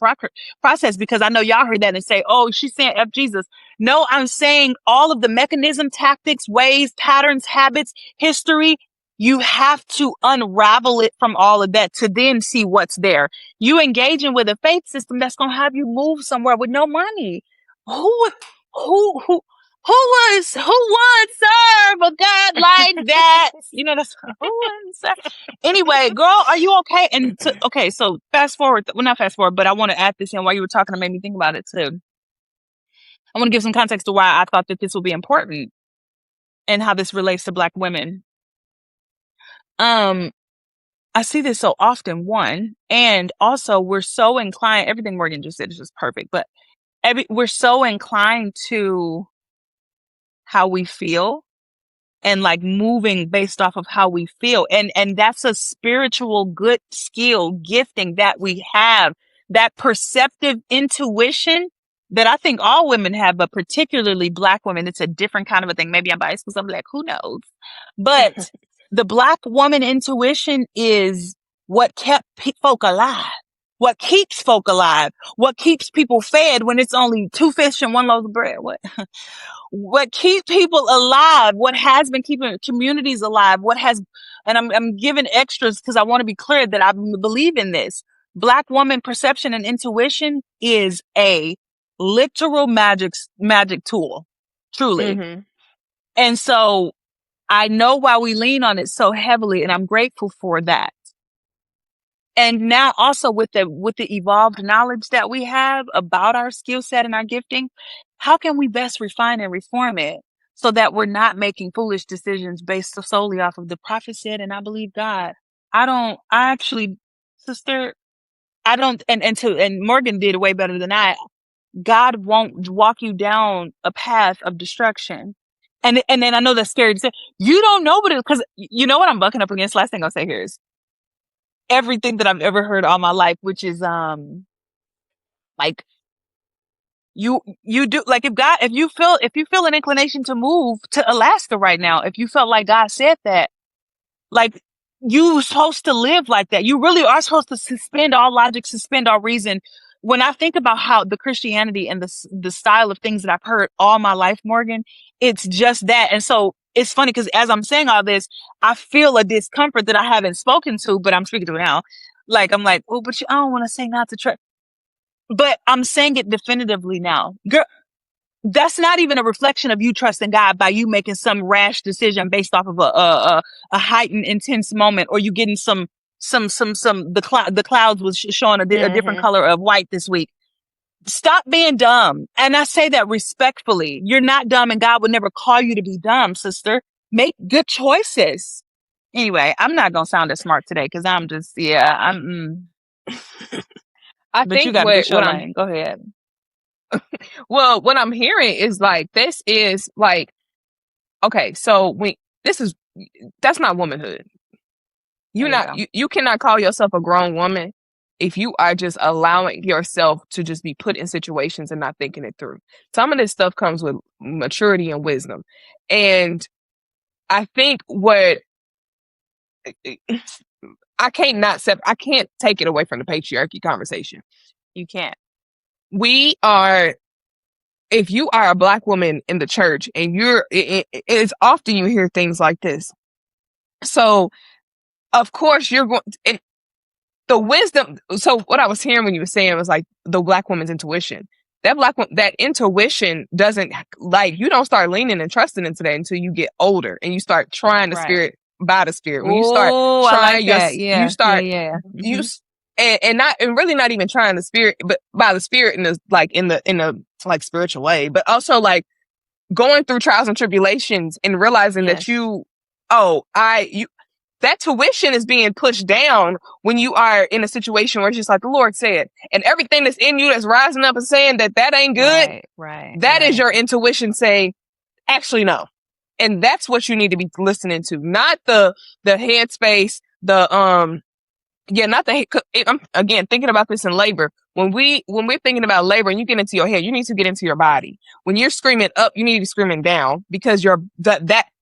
process, because I know y'all heard that and say, oh, she's saying F Jesus. No, I'm saying all of the mechanism, tactics, ways, patterns, habits, history, you have to unravel it from all of that to then see what's there. You engaging with a faith system that's going to have you move somewhere with no money. Who would serve a God like that? You know, that's who would serve. Anyway, girl, are you okay? And okay, so fast forward. Well, not fast forward, but I want to add this in while you were talking. It made me think about it too. I want to give some context to why I thought that this would be important and how this relates to Black women. I see this so often, one, and also we're so inclined, everything Morgan just said is just perfect, but we're so inclined to how we feel and like moving based off of how we feel. And that's a spiritual good skill, gifting that we have, that perceptive intuition that I think all women have, but particularly Black women. It's a different kind of a thing. Maybe I'm biased because I'm Black, who knows? But the Black woman intuition is what kept folk alive, what keeps folk alive, what keeps people fed when it's only 2 fish and 1 loaf of bread. What keeps people alive, what has been keeping communities alive, and I'm giving extras because I want to be clear that I believe in this. Black woman perception and intuition is a literal magic tool, truly. Mm-hmm. And so I know why we lean on it so heavily, and I'm grateful for that. And now also with the evolved knowledge that we have about our skill set and our gifting, how can we best refine and reform it so that we're not making foolish decisions based solely off of the prophet said, and I believe God. Sister, I don't, and Morgan did way better than I. God won't walk you down a path of destruction. And then I know that's scary to say. You don't know, but because you know what I'm bucking up against. Last thing I'll say here is everything that I've ever heard all my life, which is like you do, like if you feel an inclination to move to Alaska right now, if you felt like God said that, like you're supposed to live like that. You really are supposed to suspend all logic, suspend all reason. When I think about how the Christianity and the style of things that I've heard all my life, Morgan, it's just that. And so it's funny because as I'm saying all this, I feel a discomfort that I haven't spoken to, but I'm speaking to it now. Like, I'm like, oh, but I don't want to say not to try. But I'm saying it definitively now. Girl, that's not even a reflection of you trusting God by you making some rash decision based off of a heightened, intense moment, or you getting the clouds was showing a different color of white this week. Stop being dumb. And I say that respectfully. You're not dumb, and God would never call you to be dumb, sister. Make good choices. Anyway, I'm not going to sound as smart today because I'm just, I but think you got to what I'm, go ahead. Well, what I'm hearing is like, this is like, okay, so that's not womanhood. You cannot call yourself a grown woman if you are just allowing yourself to just be put in situations and not thinking it through. Some of this stuff comes with maturity and wisdom. And I think I can't take it away from the patriarchy conversation. You can't. If you are a Black woman in the church and it's often you hear things like this. So of course you're going, the wisdom. So what I was hearing when you were saying was like the Black woman's intuition. That intuition doesn't, like, you don't start leaning and trusting into that until you get older and you start trying the spirit by the spirit. When you start trying you start, and really not even trying the spirit, but by the spirit in the like spiritual way, but also like going through trials and tribulations and realizing that that tuition is being pushed down when you are in a situation where it's just like the Lord said, and everything that's in you that's rising up and saying that ain't good. Right. That is your intuition saying, actually, no. And that's what you need to be listening to, not the headspace, Yeah, not that I'm again thinking about this in labor. When we're thinking about labor and you get into your head, you need to get into your body. When you're screaming up, you need to be screaming down, because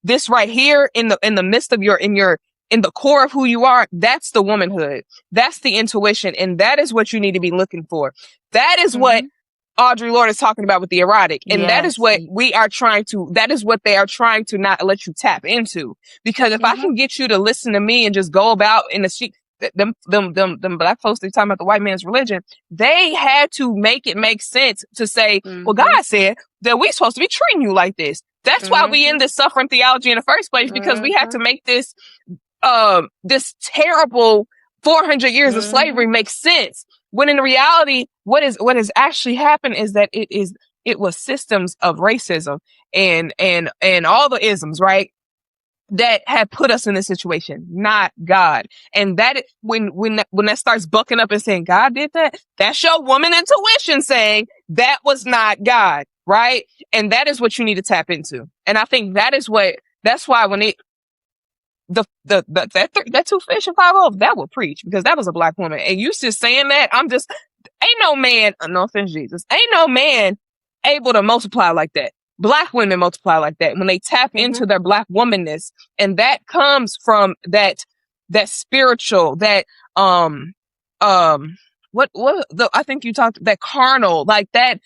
this right here in the midst of in the core of who you are, that's the womanhood. That's the intuition, and that is what you need to be looking for. That is what Audre Lorde is talking about with the erotic. And that is what that is what they are trying to not let you tap into. Because if I can get you to listen to me and just go about in the street, them black folks, they talking about the white man's religion, they had to make it make sense to say, well, God said that we're supposed to be treating you like this. That's why we in this suffering theology in the first place, because we had to make this terrible 400 years of slavery make sense. When in reality, what has actually happened is that it was systems of racism and all the isms, right, that had put us in this situation, not God. And that when that starts bucking up and saying God did that, that's your woman intuition saying that was not God, right? And that is what you need to tap into. And I think that's why when that two fish and five loaves, that will preach, because that was a black woman. And you just saying that, ain't no man, no offense, Jesus, ain't no man able to multiply like that. Black women multiply like that when they tap into their black womanness. And that comes from that spiritual, I think you talked, that carnal, like that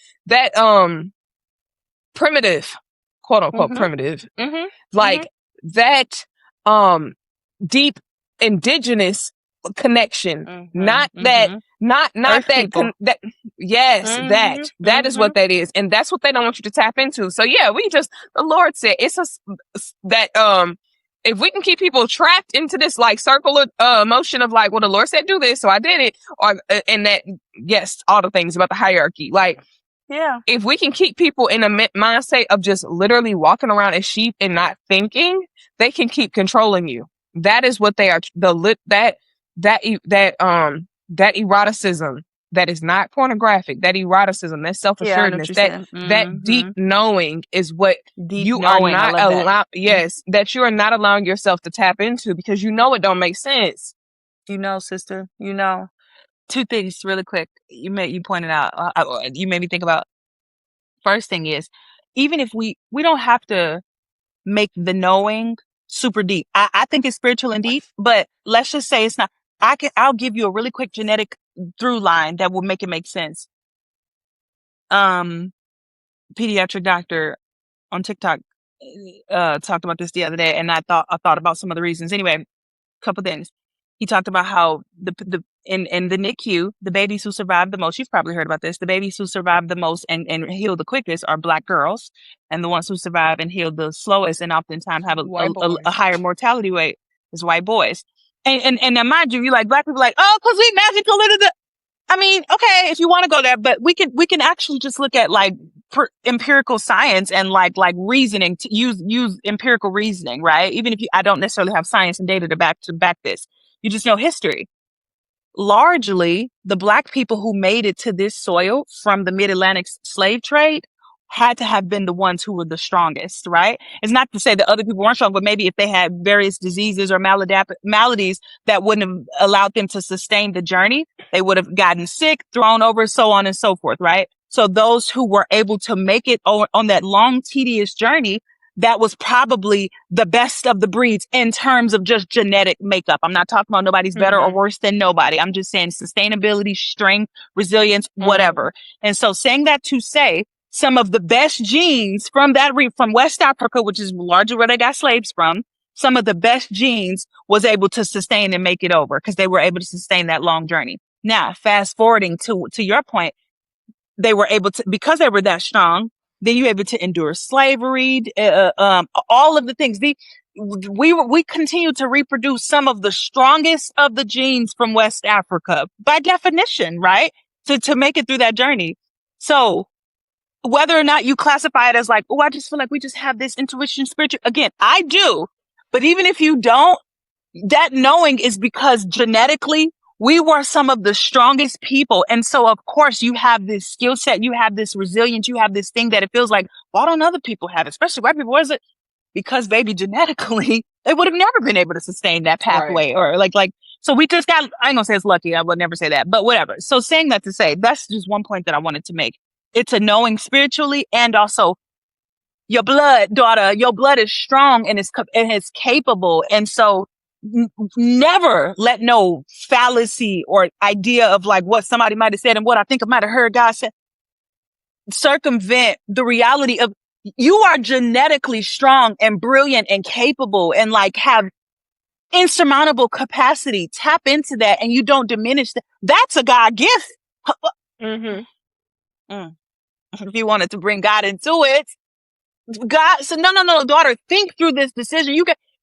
primitive, quote unquote primitive, like that deep indigenous connection, not that that is what that is, and that's what they don't want you to tap into. So yeah, the Lord said it's that if we can keep people trapped into this like circle of motion of like, well, the Lord said do this, so I did it, or and that, yes, all the things about the hierarchy, like, yeah, if we can keep people in a mindset of just literally walking around as sheep and not thinking, they can keep controlling you. That is what they are. That eroticism that is not pornographic, that eroticism, that self-assuredness, that deep knowing is what you are not allowed. Yes, that you are not allowing yourself to tap into, because it don't make sense. Sister, two things really quick. You pointed out, you made me think about. First thing is, even if we don't have to make the knowing super deep. I think it's spiritual and deep, but let's just say it's not. I'll give you a really quick genetic through line that will make it make sense. Pediatric doctor on TikTok talked about this the other day, and I thought about some of the reasons. Anyway, a couple things. He talked about how in the NICU, the babies who survive the most, you've probably heard about this, the babies who survive the most and heal the quickest are Black girls, and the ones who survive and heal the slowest and oftentimes have a higher mortality rate is white boys. And now mind you, you like Black people like, oh, because we magical. I mean, okay, if you want to go there, but we can actually just look at like empirical science and like reasoning, to use empirical reasoning, right? Even if I don't necessarily have science and data to back this. You just know history. Largely, the Black people who made it to this soil from the mid-Atlantic slave trade had to have been the ones who were the strongest, right? It's not to say that other people weren't strong, but maybe if they had various diseases or maladies that wouldn't have allowed them to sustain the journey, they would have gotten sick, thrown over, so on and so forth, right? So those who were able to make it on that long, tedious journey, that was probably the best of the breeds in terms of just genetic makeup. I'm not talking about nobody's better or worse than nobody. I'm just saying sustainability, strength, resilience, whatever. And so saying that to say some of the best genes from from West Africa, which is largely where they got slaves from, some of the best genes was able to sustain and make it over because they were able to sustain that long journey. Now, fast forwarding to your point, they were able to, because they were that strong, then you're able to endure slavery, all of the things. We continue to reproduce some of the strongest of the genes from West Africa by definition, right? To make it through that journey. So whether or not you classify it as like, oh, I just feel like we just have this intuition, spiritual. Again, I do. But even if you don't, that knowing is because genetically, we were some of the strongest people. And so, of course, you have this skill set, you have this resilience, you have this thing that it feels like, why don't other people have it? Especially white people. What is it? Because, baby, genetically, they would have never been able to sustain that pathway. Right. Or like So we just got, I ain't gonna say it's lucky. I would never say that, but whatever. So saying that to say, that's just one point that I wanted to make. It's a knowing spiritually, and also your blood, daughter, your blood is strong and it's capable. And so never let no fallacy or idea of like what somebody might have said and what I think I might have heard God say circumvent the reality of you are genetically strong and brilliant and capable and like have insurmountable capacity. Tap into that and you don't diminish that. That's a God gift. If you wanted to bring God into it, God said, no, daughter, think through this decision.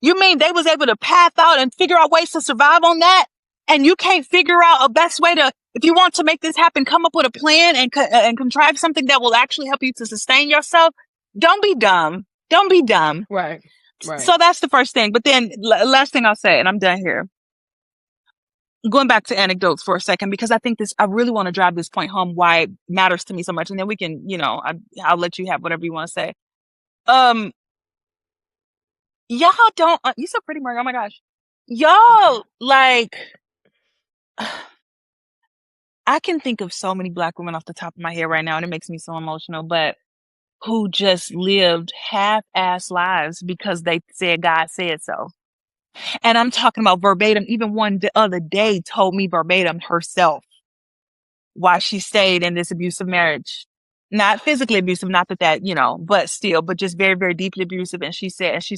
You mean they was able to path out and figure out ways to survive on that? And you can't figure out a best way to, if you want to make this happen, come up with a plan and contrive something that will actually help you to sustain yourself. Don't be dumb. Don't be dumb. Right. So that's the first thing. But then last thing I'll say, and I'm done here. Going back to anecdotes for a second, because I think I really want to drive this point home, why it matters to me so much. And then we can, I'll let you have whatever you want to say. Y'all don't, you so pretty, Mark. Oh my gosh. Y'all, like, I can think of so many Black women off the top of my head right now, and it makes me so emotional, but who just lived half-ass lives because they said God said so. And I'm talking about verbatim. Even one the other day told me verbatim herself why she stayed in this abusive marriage. Not physically abusive, not that, but still, but just very, very deeply abusive. And she said she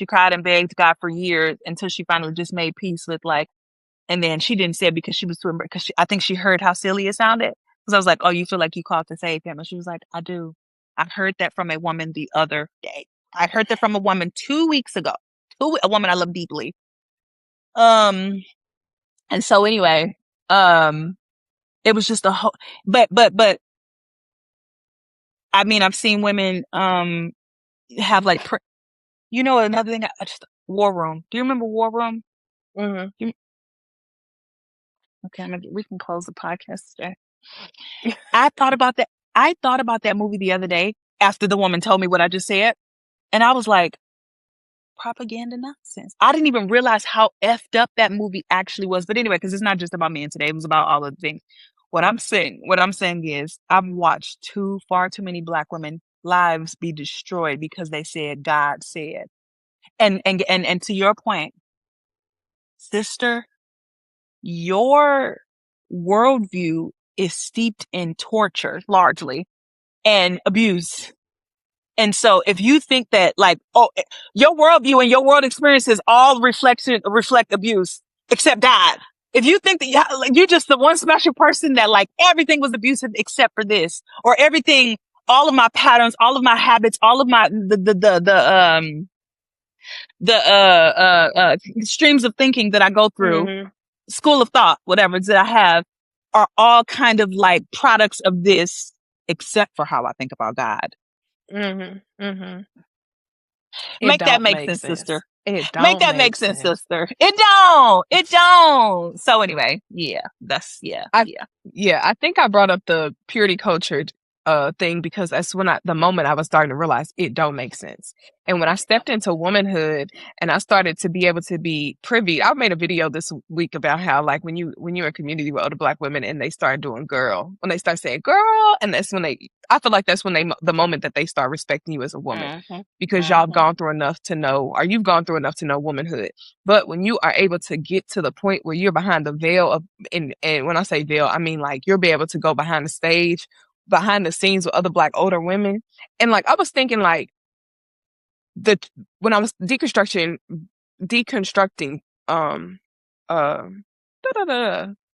cried and begged God for years until she finally just made peace with and then she didn't say it because she was too embarrassed, because I think she heard how silly it sounded. Because I was like, oh, you feel like you called to save him? And she was like, I do. I heard that from a woman the other day. I heard that from a woman 2 weeks ago. A woman I love deeply. And so anyway, it was just a whole, but I mean, I've seen women, have another thing, War Room. Do you remember War Room? Mm-hmm. Okay, we can close the podcast today. I thought about that movie the other day after the woman told me what I just said. And I was like, propaganda nonsense. I didn't even realize how effed up that movie actually was. But anyway, because it's not just about men today. It was about all of the things. What I'm saying is I've watched far too many Black women lives be destroyed because they said God said. And to your point, sister, your worldview is steeped in torture largely and abuse. And so if you think that your worldview and your world experiences all reflect abuse except God. If you think that you're just the one special person that everything was abusive except for this, or everything, all of my patterns, all of my habits, all of my streams of thinking that I go through, school of thought, whatever that I have, are all kind of products of this, except for how I think about God. Make that make sense, sister. Make that make sense, sister. It don't. So anyway, I think I brought up the purity culture thing because that's when the moment I was starting to realize it don't make sense. And when I stepped into womanhood and I started to be able to be privy, I made a video this week about how when you're in community with other Black women and they start doing when they start saying girl, and that's when I feel like that's when the moment that they start respecting you as a woman, because y'all have gone through enough to know, or you've gone through enough to know womanhood. But when you are able to get to the point where you're behind the veil of, and when I say veil, I mean you'll be able to go behind the stage, behind the scenes with other Black older women. And I was thinking when I was deconstructing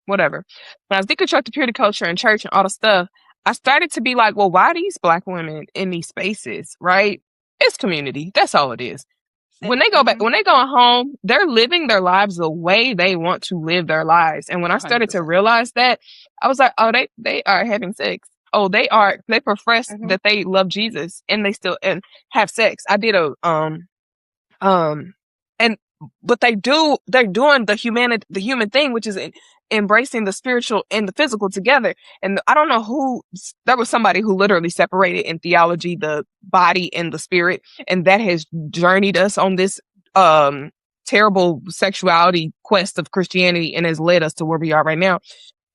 whatever, when I was deconstructing purity culture and church and all the stuff, I started to be like, well, why are these Black women in these spaces, right? It's community. That's all it is. When they go back, when they go home, they're living their lives the way they want to live their lives. And when I started 100%. To realize that, I was like, oh, they are having sex. Oh, they profess that they love Jesus and they still have sex. I did but they're doing the human thing, which is embracing the spiritual and the physical together. And I don't know there was somebody who literally separated in theology the body and the spirit, and that has journeyed us on this terrible sexuality quest of Christianity and has led us to where we are right now.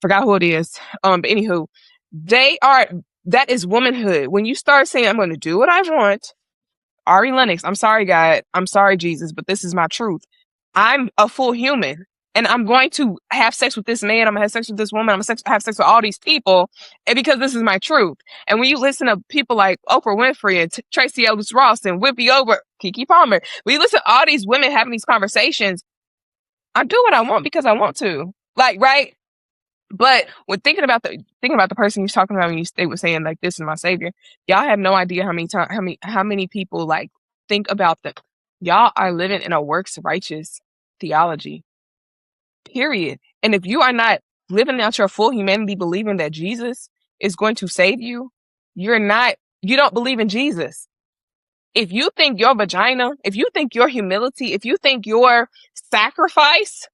Forgot who it is. But anywho, that is womanhood. When you start saying, I'm going to do what I want, Ari Lennox, I'm sorry, God. I'm sorry, Jesus, but this is my truth. I'm a full human and I'm going to have sex with this man. I'm going to have sex with this woman. I'm going to have sex with all these people, and because this is my truth. And when you listen to people like Oprah Winfrey and Tracy Ellis Ross and Whoopi Goldberg, Keke Palmer, when you listen to all these women having these conversations, I do what I want because I want to. Like, right? But when thinking about the person you're talking about when they were saying like, this is my savior, y'all have no idea how many people like think about that. Y'all are living in a works righteous theology, period. And if you are not living out your full humanity, believing that Jesus is going to save you, you don't believe in Jesus. If you think your vagina, if you think your humility, if you think your sacrifice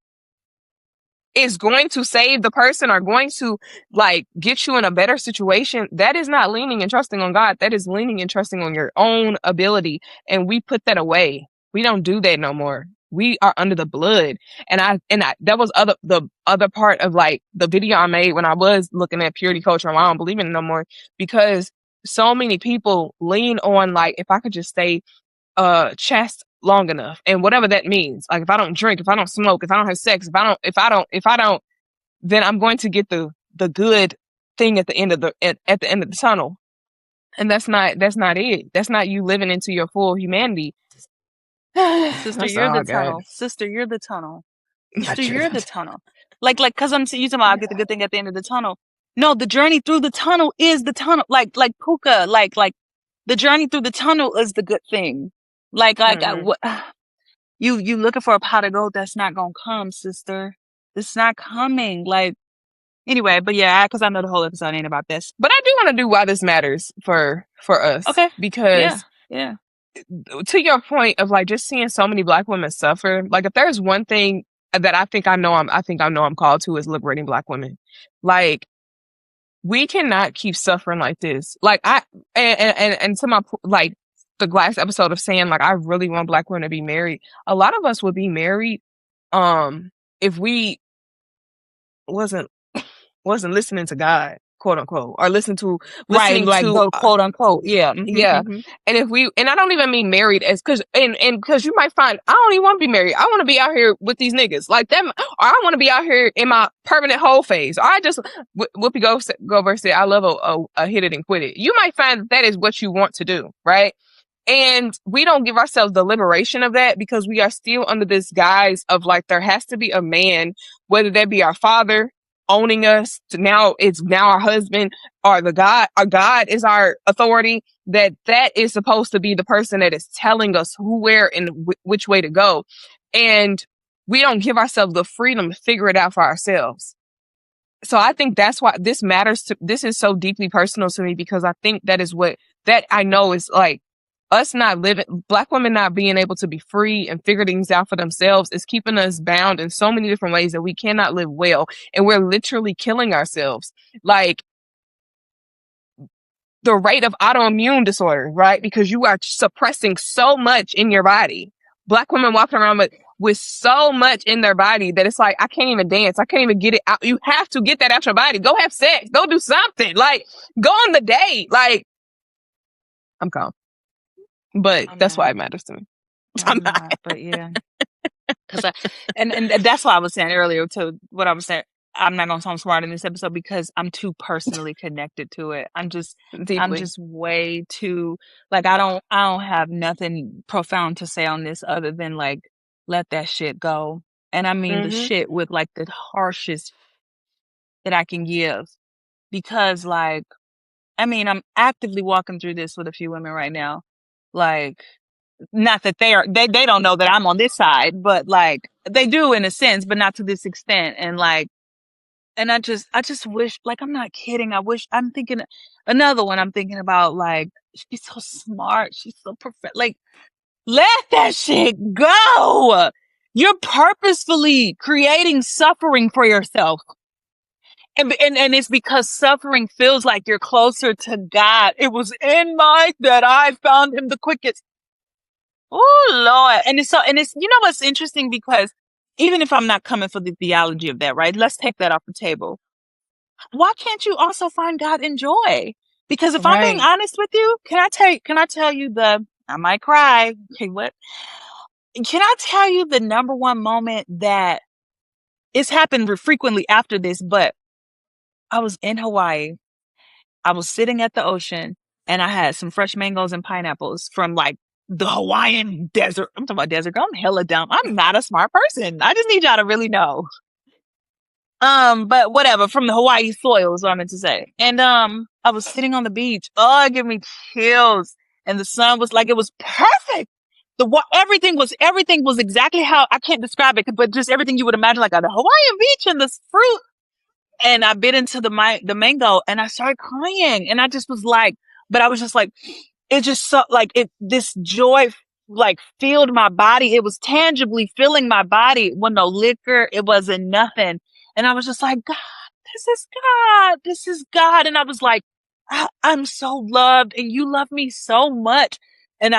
is going to save the person or going to like get you in a better situation, that is not leaning and trusting on God. That is leaning and trusting on your own ability. And we put that away. We don't do that no more. We are under the blood. And that was the other part of like the video I made when I was looking at purity culture and why I don't believe in it no more, because so many people lean on like, if I could just stay chaste long enough, and whatever that means, like if I don't drink, if I don't smoke, if I don't have sex, if I don't, then I'm going to get the good thing at the end of the tunnel. And that's not it. That's not you living into your full humanity. Sister, you're the tunnel. Sister, you're the tunnel. Sister, you're the tunnel. Like, cause I'm using I'll get the good thing at the end of the tunnel. No, the journey through the tunnel is the tunnel. Like Puka, like the journey through the tunnel is the good thing. Like, you looking for a pot of gold that's not gonna come, sister. It's not coming. Like, anyway, but yeah, because I know the whole episode ain't about this. But I do want to do why this matters for us. Okay. Because yeah. To your point of like just seeing so many Black women suffer, like if there's one thing that I think I know I'm called to is liberating Black women. Like, we cannot keep suffering like this. Like and to my like the last episode of saying like I really want Black women to be married. A lot of us would be married if we wasn't listening to God, quote unquote, or listening to quote unquote, yeah. And if and I don't even mean married as because you might find I don't even want to be married. I want to be out here with these niggas like them, or I want to be out here in my permanent whole phase. Or I just Whoopi Goldberg said, I love a hit it and quit it. You might find that is what you want to do, right? And we don't give ourselves the liberation of that because we are still under this guise of like there has to be a man, whether that be our father owning us, to now it's now our husband, or our God is our authority, that is supposed to be the person that is telling us who, where, and which way to go. And we don't give ourselves the freedom to figure it out for ourselves. So I think that's why this matters. This is so deeply personal to me, because I think that is what that I know is like us not living, Black women not being able to be free and figure things out for themselves is keeping us bound in so many different ways that we cannot live well. And we're literally killing ourselves. Like the rate of autoimmune disorder, right? Because you are suppressing so much in your body. Black women walking around with so much in their body that it's like, I can't even dance. I can't even get it out. You have to get that out your body. Go have sex. Go do something. Like, go on the date. Like, I'm calm. But that's why it matters to me. I'm not, but yeah. And that's why I was saying earlier to what I was saying. I'm not gonna sound smart in this episode because I'm too personally connected to it. I'm just way too like I don't have nothing profound to say on this other than like let that shit go. And I mean the shit with like the harshest that I can give, because like I mean I'm actively walking through this with a few women right now. Like, not that they don't know that I'm on this side, but like they do in a sense, but not to this extent. And like, and I just wish, like, I'm not kidding. I'm thinking another one I'm thinking about, like, she's so smart. She's so perfect. Like, let that shit go. You're purposefully creating suffering for yourself. And it's because suffering feels like you're closer to God. It was in Mike that I found him the quickest. Oh Lord. And it's you know what's interesting, because even if I'm not coming for the theology of that, right? Let's take that off the table. Why can't you also find God in joy? Because if I'm being Right. honest with you, can I tell you I might cry. Okay, what? Can I tell you the number one moment that it's happened frequently after this, but I was in Hawaii. I was sitting at the ocean and I had some fresh mangoes and pineapples from like the Hawaiian desert. I'm talking about desert. I'm hella dumb. I'm not a smart person. I just need y'all to really know. But whatever, from the Hawaii soil is what I meant to say. And I was sitting on the beach. Oh, it gave me chills. And the sun was like, it was perfect. Everything was exactly how, I can't describe it, but just everything you would imagine, like the Hawaiian beach and this fruit. And I bit into the mango and I started crying. And I just was like, but I was just like, it just so like this joy like filled my body. It was tangibly filling my body. It wasn't no liquor. It wasn't nothing. And I was just like, God, this is God. This is God. And I was like, I'm so loved and you love me so much. And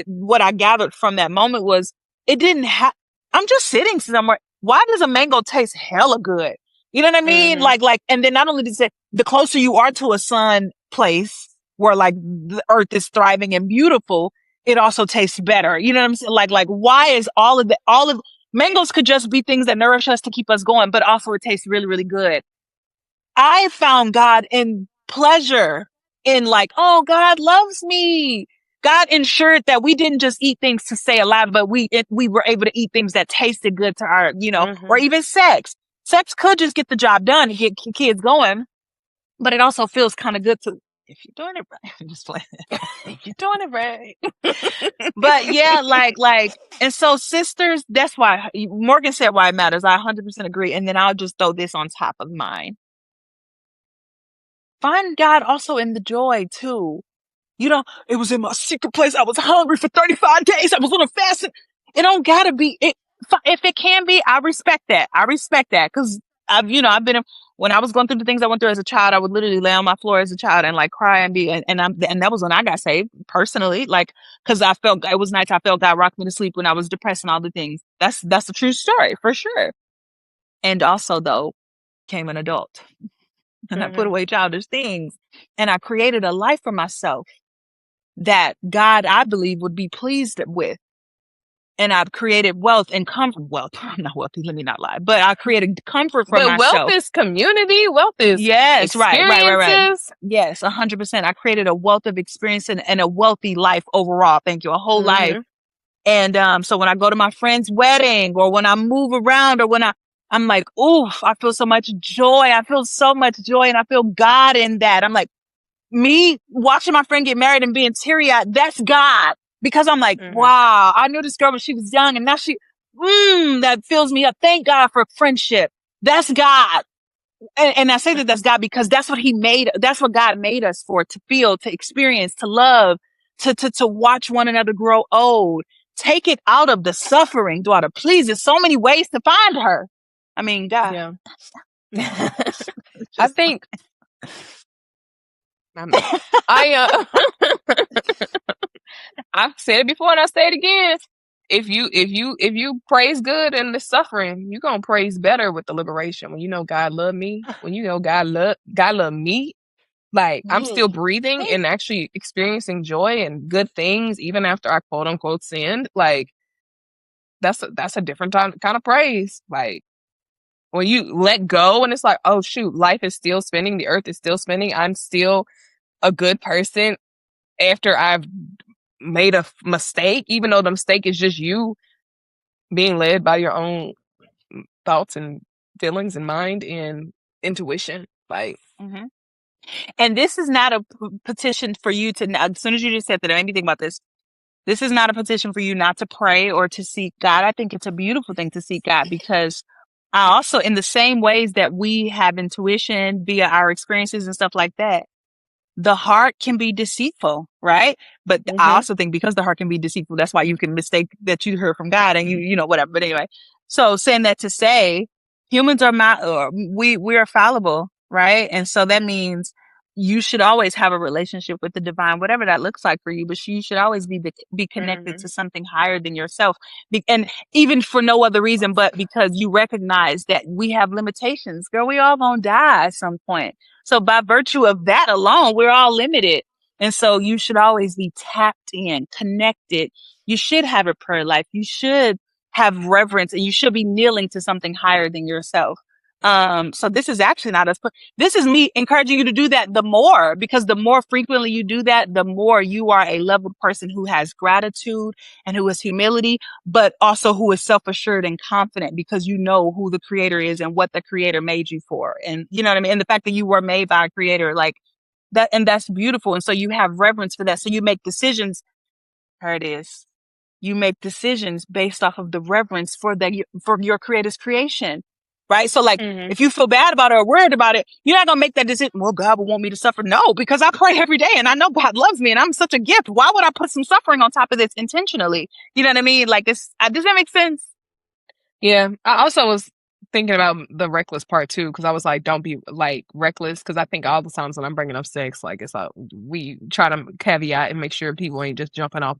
what I gathered from that moment was it didn't have, I'm just sitting somewhere. Why does a mango taste hella good? You know what I mean? Mhm. And then not only did it say, the closer you are to a sun place where like the earth is thriving and beautiful, it also tastes better. You know what I'm saying? Like why is all of mangoes could just be things that nourish us to keep us going, but also it tastes really, really good. I found God in pleasure, in like, oh, God loves me. God ensured that we didn't just eat things to stay alive, but we were able to eat things that tasted good to our, or even sex. Sex could just get the job done and get kids going, but it also feels kind of good to, if you're doing it right. I'm just playing. If you're doing it right. But yeah, and so sisters, that's why Morgan said why it matters. I 100% agree. And then I'll just throw this on top of mine. Find God also in the joy too. It was in my secret place. I was hungry for 35 days. I was on a fast. It don't gotta be it. If it can be, I respect that. Cause I've been, when I was going through the things I went through as a child, I would literally lay on my floor as a child and like cry and and that was when I got saved personally. Like, cause I felt it was nice. I felt God rocked me to sleep when I was depressed and all the things. That's a true story for sure. And also though, became an adult. And I put away childish things and I created a life for myself that God, I believe, would be pleased with. And I've created wealth and comfort. Wealth, I'm not wealthy, let me not lie. But I created comfort for But myself. wealth is community. Wealth is yes, right. experiences. Yes, 100%. I created a wealth of experience and a wealthy life overall. Thank you. A whole life. And so when I go to my friend's wedding or when I move around or when I'm like, oof, I feel so much joy. I feel so much joy and I feel God in that. I'm like, me watching my friend get married and being teary-eyed, that's God. Because I'm like, wow, I knew this girl when she was young and now that fills me up. Thank God for friendship. That's God. And I say that that's God because that's what God made us for, to feel, to experience, to love, to watch one another grow old. Take it out of the suffering, daughter. Please, there's so many ways to find her. I mean, God. Yeah. I think I've said it before and I say it again. If you praise good in the suffering, you're gonna praise better with the liberation. When you know God loved me, when you know God loved me, like I'm still breathing and actually experiencing joy and good things even after I quote unquote sinned. Like that's a different kind of praise. Like when you let go and it's like, oh shoot, life is still spinning, the earth is still spinning, I'm still a good person after I've made a mistake, even though the mistake is just you being led by your own thoughts and feelings and mind and intuition. Like, and this is not a petition for you to, as soon as you just said that, it made me think about this. This is not a petition for you not to pray or to seek God. I think it's a beautiful thing to seek God because I also, in the same ways that we have intuition via our experiences and stuff like that, the heart can be deceitful, right? But I also think because the heart can be deceitful, that's why you can mistake that you heard from God and you know, whatever. But anyway, so saying that to say humans are we are fallible, right? And so that means you should always have a relationship with the divine, whatever that looks like for you, but you should always be connected to something higher than yourself. And even for no other reason, but because you recognize that we have limitations. Girl, we all gonna die at some point. So by virtue of that alone, we're all limited. And so you should always be tapped in, connected. You should have a prayer life. You should have reverence, and you should be kneeling to something higher than yourself. So this is actually not us, but this is me encouraging you to do that the more, because the more frequently you do that, the more you are a leveled person who has gratitude and who has humility, but also who is self-assured and confident because you know who the creator is and what the creator made you for. And you know what I mean? And the fact that you were made by a creator, like that, and that's beautiful. And so you have reverence for that. So you make decisions. Here it is. You make decisions based off of the reverence for your creator's creation. Right. So like, if you feel bad about it or worried about it, you're not going to make that decision. Well, God would want me to suffer. No, because I pray every day and I know God loves me and I'm such a gift. Why would I put some suffering on top of this intentionally? You know what I mean? Like this, does that make sense? Yeah. I also was thinking about the reckless part too, because I was like, don't be like reckless. Because I think all the times when I'm bringing up sex, like it's like we try to caveat and make sure people ain't just jumping off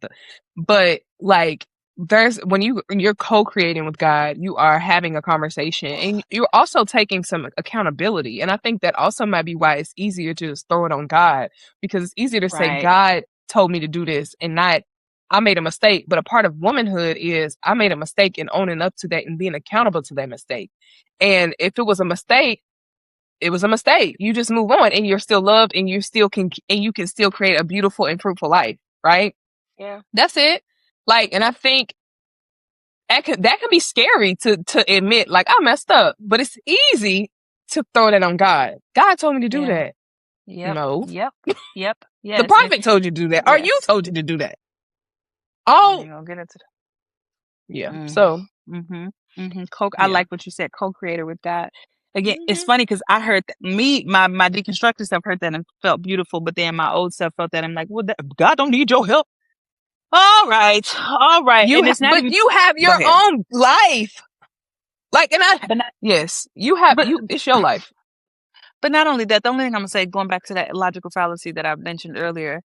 but like, there's when you're co-creating with God, you are having a conversation and you're also taking some accountability. And I think that also might be why it's easier to just throw it on God, because it's easier to say God told me to do this and not I made a mistake. But a part of womanhood is I made a mistake and owning up to that and being accountable to that mistake. And if it was a mistake, it was a mistake. You just move on and you're still loved and you can still create a beautiful and fruitful life. Right? Yeah. That's it. Like, and I think that can be scary to admit, like, I messed up, but it's easy to throw that on God. God told me to do that. Yep. No. Yep. Yes. The prophet told you to do that. Or you told you to do that. Oh. You're gonna get into that. Yeah. So. I like what you said. Co-creator with God. Again, it's funny because I heard my deconstructed self heard that and felt beautiful, but then my old self felt that. I'm like, well, God don't need your help. All right. But you have your own life. Like, yes, you have, it's your life. But not only that, the only thing I'm going to say, going back to that logical fallacy that I mentioned earlier,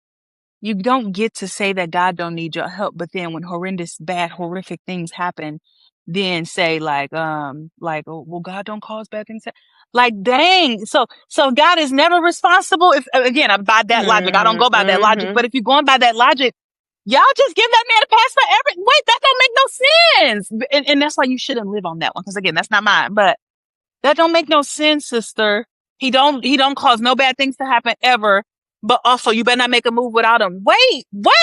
you don't get to say that God don't need your help, but then when horrific things happen, then say like, oh, well, God don't cause bad things. Like, dang. So God is never responsible. If, again, by that logic, I don't go by that logic, but if you're going by that logic, y'all just give that man a pass for everything. Wait, that don't make no sense. And that's why you shouldn't live on that one. Cause again, that's not mine, but that don't make no sense, sister. He don't cause no bad things to happen ever. But also you better not make a move without him. Wait, what?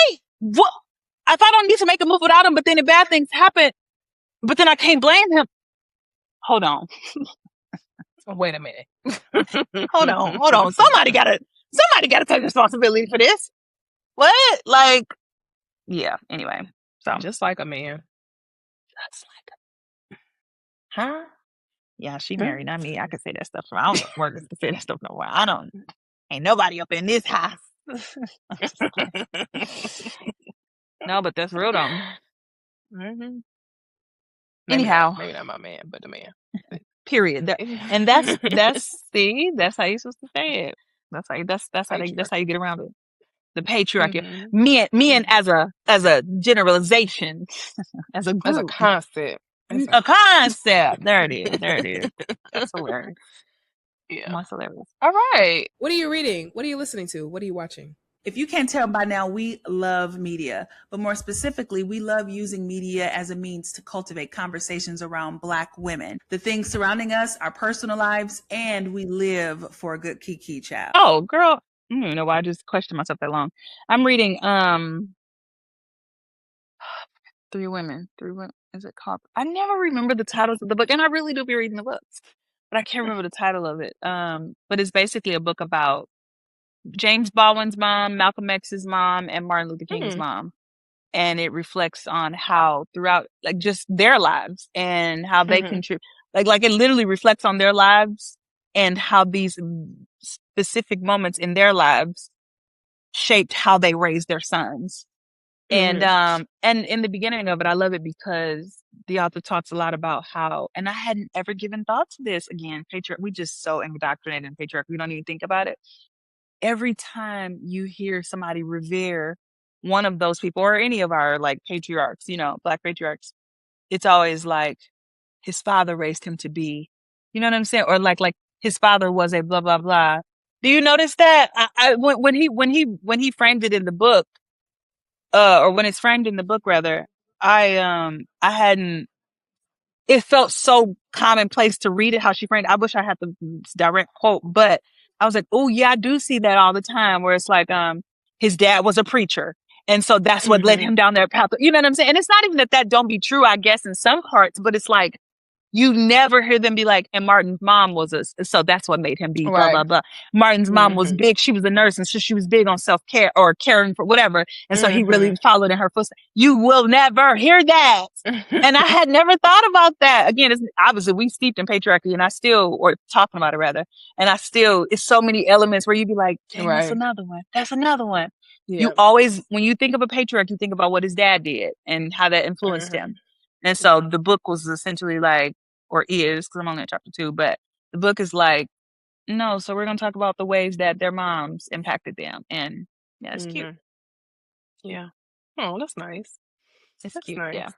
If I don't need to make a move without him, but then the bad things happen, but then I can't blame him. Hold on. Wait a minute. Hold on. Somebody gotta take responsibility for this. What? Like, yeah, anyway. So just like a man. Just like huh? Yeah, she married, not me. I can say that stuff. I don't know workers can say that stuff no more. Ain't nobody up in this house. No, but that's real though. Anyhow, maybe not my man, but the man. Period. And that's how you're supposed to say it. That's how you get around it. The patriarchy. Men as a generalization, as a group. As a concept. A concept. There it is. That's hilarious. Yeah. That's hilarious. All right. What are you reading? What are you listening to? What are you watching? If you can't tell by now, we love media, but more specifically, we love using media as a means to cultivate conversations around Black women, the things surrounding us, our personal lives, and we live for a good kiki child. Oh, girl. I don't even know why I just questioned myself that long. I'm reading, 3 Women. Is it called? I never remember the titles of the book, and I really do be reading the books, but I can't remember the title of it. But it's basically a book about James Baldwin's mom, Malcolm X's mom, and Martin Luther King's mom. And it reflects on how throughout, like, just their lives and how they contribute. Like it literally reflects on their lives and how these specific moments in their lives shaped how they raised their sons. And in the beginning of it, I love it because the author talks a lot about how, and I hadn't ever given thought to this, again, we just so indoctrinated in patriarchy, we don't even think about it. every time you hear somebody revere one of those people or any of our like patriarchs, you know, Black patriarchs, it's always like his father raised him to be, you know what I'm saying? Or like his father was a blah, blah, blah. Do you notice that? When he framed it in the book, or when it's framed in the book rather, I hadn't, it felt so commonplace to read it how she framed it. I wish I had the direct quote, but I was like, oh yeah, I do see that all the time where it's like his dad was a preacher, and so that's what led him down that path. You know what I'm saying? And it's not even that don't be true, I guess, in some parts, but it's like you never hear them be like, and Martin's mom was so that's what made him be blah, blah, blah. Martin's mom was big. She was a nurse, and so she was big on self-care or caring for whatever. And so he really followed in her footsteps. You will never hear that. And I had never thought about that. Again, it's obviously we steeped in patriarchy, and I still, or talking about it rather, and I still, it's so many elements where you'd be like, dang, that's another one. That's another one. Yeah. You always, when you think of a patriarch, you think about what his dad did and how that influenced him. And so the book was essentially like, or is, because I'm only in chapter 2, but the book is like, no, so we're going to talk about the ways that their moms impacted them. And yeah, it's cute. Yeah. Oh, that's nice. It's that's cute. Nice. Yeah.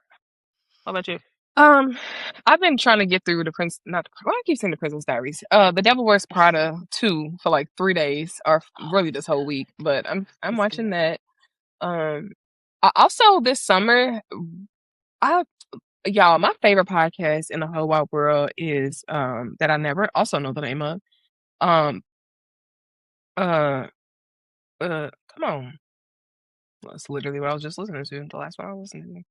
What about you? I've been trying to get through I keep saying the Princess Diaries. The Devil Wears Prada 2 for like 3 days, or really this whole week. But I'm watching that. Also this summer, y'all, my favorite podcast in the whole wide world is that I never also know the name of. Come on. That's literally what I was just listening to. The last one I was listening to.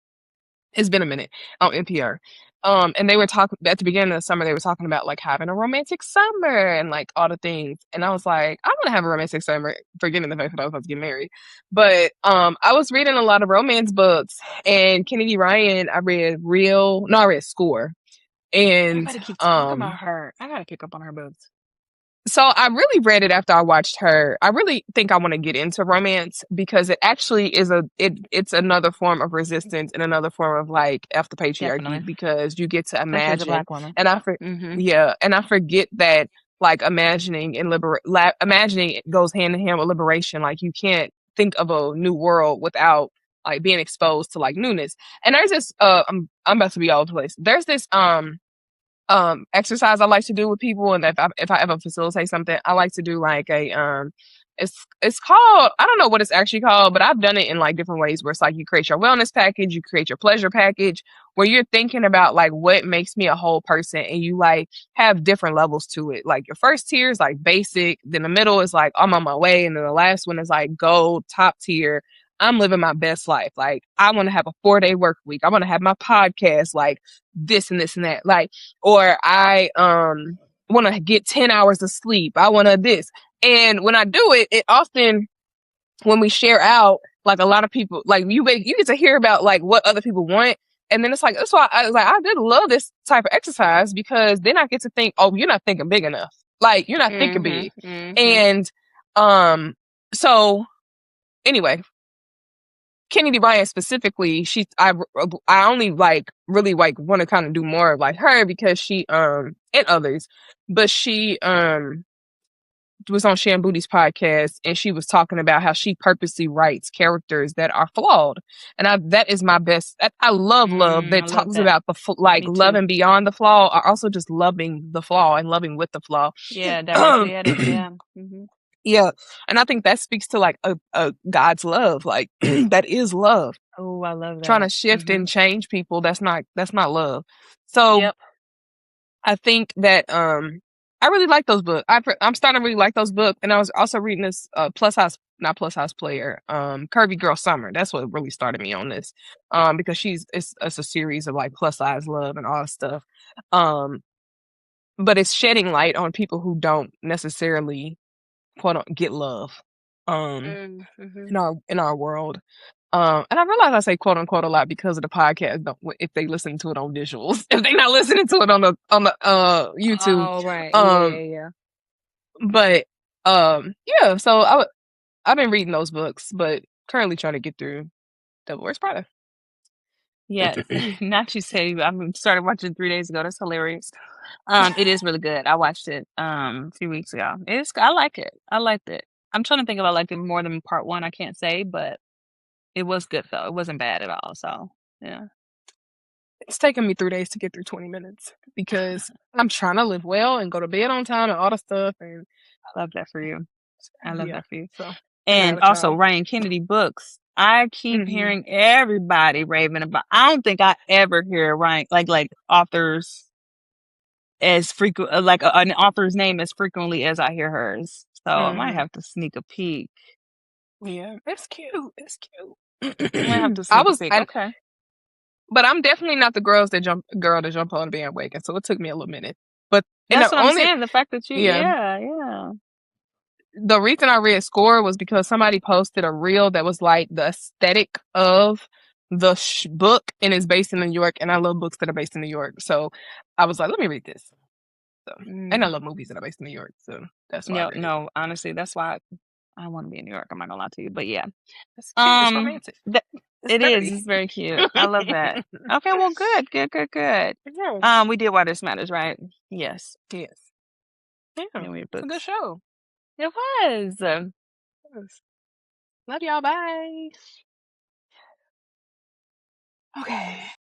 It's been a minute on NPR. And they were talking at the beginning of the summer, they were talking about like having a romantic summer and like all the things. And I was like, I want to have a romantic summer, forgetting the fact that I was about to get married. But I was reading a lot of romance books, and Kennedy Ryan, I read Score. And I keep talking about her. I gotta pick up on her books. So I really read it after I watched her. I really think I want to get into romance because it actually is it's another form of resistance and another form of like after patriarchy. Definitely. Because you get to imagine. As a Black woman. And I forget that like imagining and imagining it goes hand in hand with liberation. Like you can't think of a new world without like being exposed to like newness. And there's this I'm about to be all over the place. There's this exercise I like to do with people, and if I ever facilitate something, I like to do like a it's called, I don't know what it's actually called, but I've done it in like different ways where it's like you create your wellness package, you create your pleasure package, where you're thinking about like what makes me a whole person, and you like have different levels to it. Like your first tier is like basic, then the middle is like I'm on my way, and then the last one is like gold, top tier. I'm living my best life. Like I want to have a 4-day work week. I want to have my podcast, like this and this and that. Like, or I want to get 10 hours of sleep. I want to this. And when I do it, it often, when we share out, like a lot of people, like you get to hear about like what other people want. And then it's like, that's why I was like, I did love this type of exercise, because then I get to think, oh, you're not thinking big enough. Like you're not thinking big. And so anyway, Kennedy Ryan specifically, I only like really like want to kind of do more of like her because she and others, but she was on Shan Booty's podcast, and she was talking about how she purposely writes characters that are flawed, and that is my best. I love that talks about the like loving beyond the flaw, or also just loving the flaw and loving with the flaw. Yeah, directly at it. Yeah. Yeah, and I think that speaks to like a God's love, like that is love. Oh, I love that. Trying to shift and change people, that's not love. So I think that I really like those books. I'm starting to really like those books, and I was also reading this not plus house player, Curvy Girl Summer. That's what really started me on this, because it's a series of like plus size love and all that stuff, but it's shedding light on people who don't necessarily quote get love in our world. And I realize I say quote unquote a lot because of the podcast. If they listen to it on visuals, if they're not listening to it on the YouTube. Oh right. Yeah. But yeah, so I've been reading those books, but currently trying to get through Devil Wears Prada. Yeah, not you say I started watching 3 days ago. That's hilarious. It is really good. I watched it a few weeks ago. I like it. I liked it. I'm trying to think about like more than part one. I can't say, but it was good though. It wasn't bad at all. So yeah. It's taken me 3 days to get through 20 minutes because I'm trying to live well and go to bed on time and all the stuff. And I love that for you. I love yeah, that for you. so I And got a also child. Ryan Kennedy books. I keep Mhm. hearing everybody raving about. I don't think I ever hear Ryan like authors as frequent like an author's name as frequently as I hear hers. So I might Mhm. have to sneak a peek. Yeah, it's cute. It's cute. I might have to I sneak a was, peek. Okay. but I'm definitely not the girl that jump on the bandwagon. So it took me a little minute. But and That's the what I'm only saying. The fact that you, yeah, yeah. the reason I read Score was because somebody posted a reel that was like the aesthetic of the book and it's based in New York, and I love books that are based in New York. So I was like, let me read this. So, and I love movies that are based in New York, so that's why I read it. No, honestly, that's why I want to be in New York. I'm not gonna lie to you, but yeah, It's cute. It's romantic. It's it is. dirty. It's very cute. I love that. Okay, well, good. Yeah. We did Why This Matters, right? Yes. Yes. Yeah. Yeah, we had It's a good books. show. It was. Yes. Love y'all. Bye. Okay.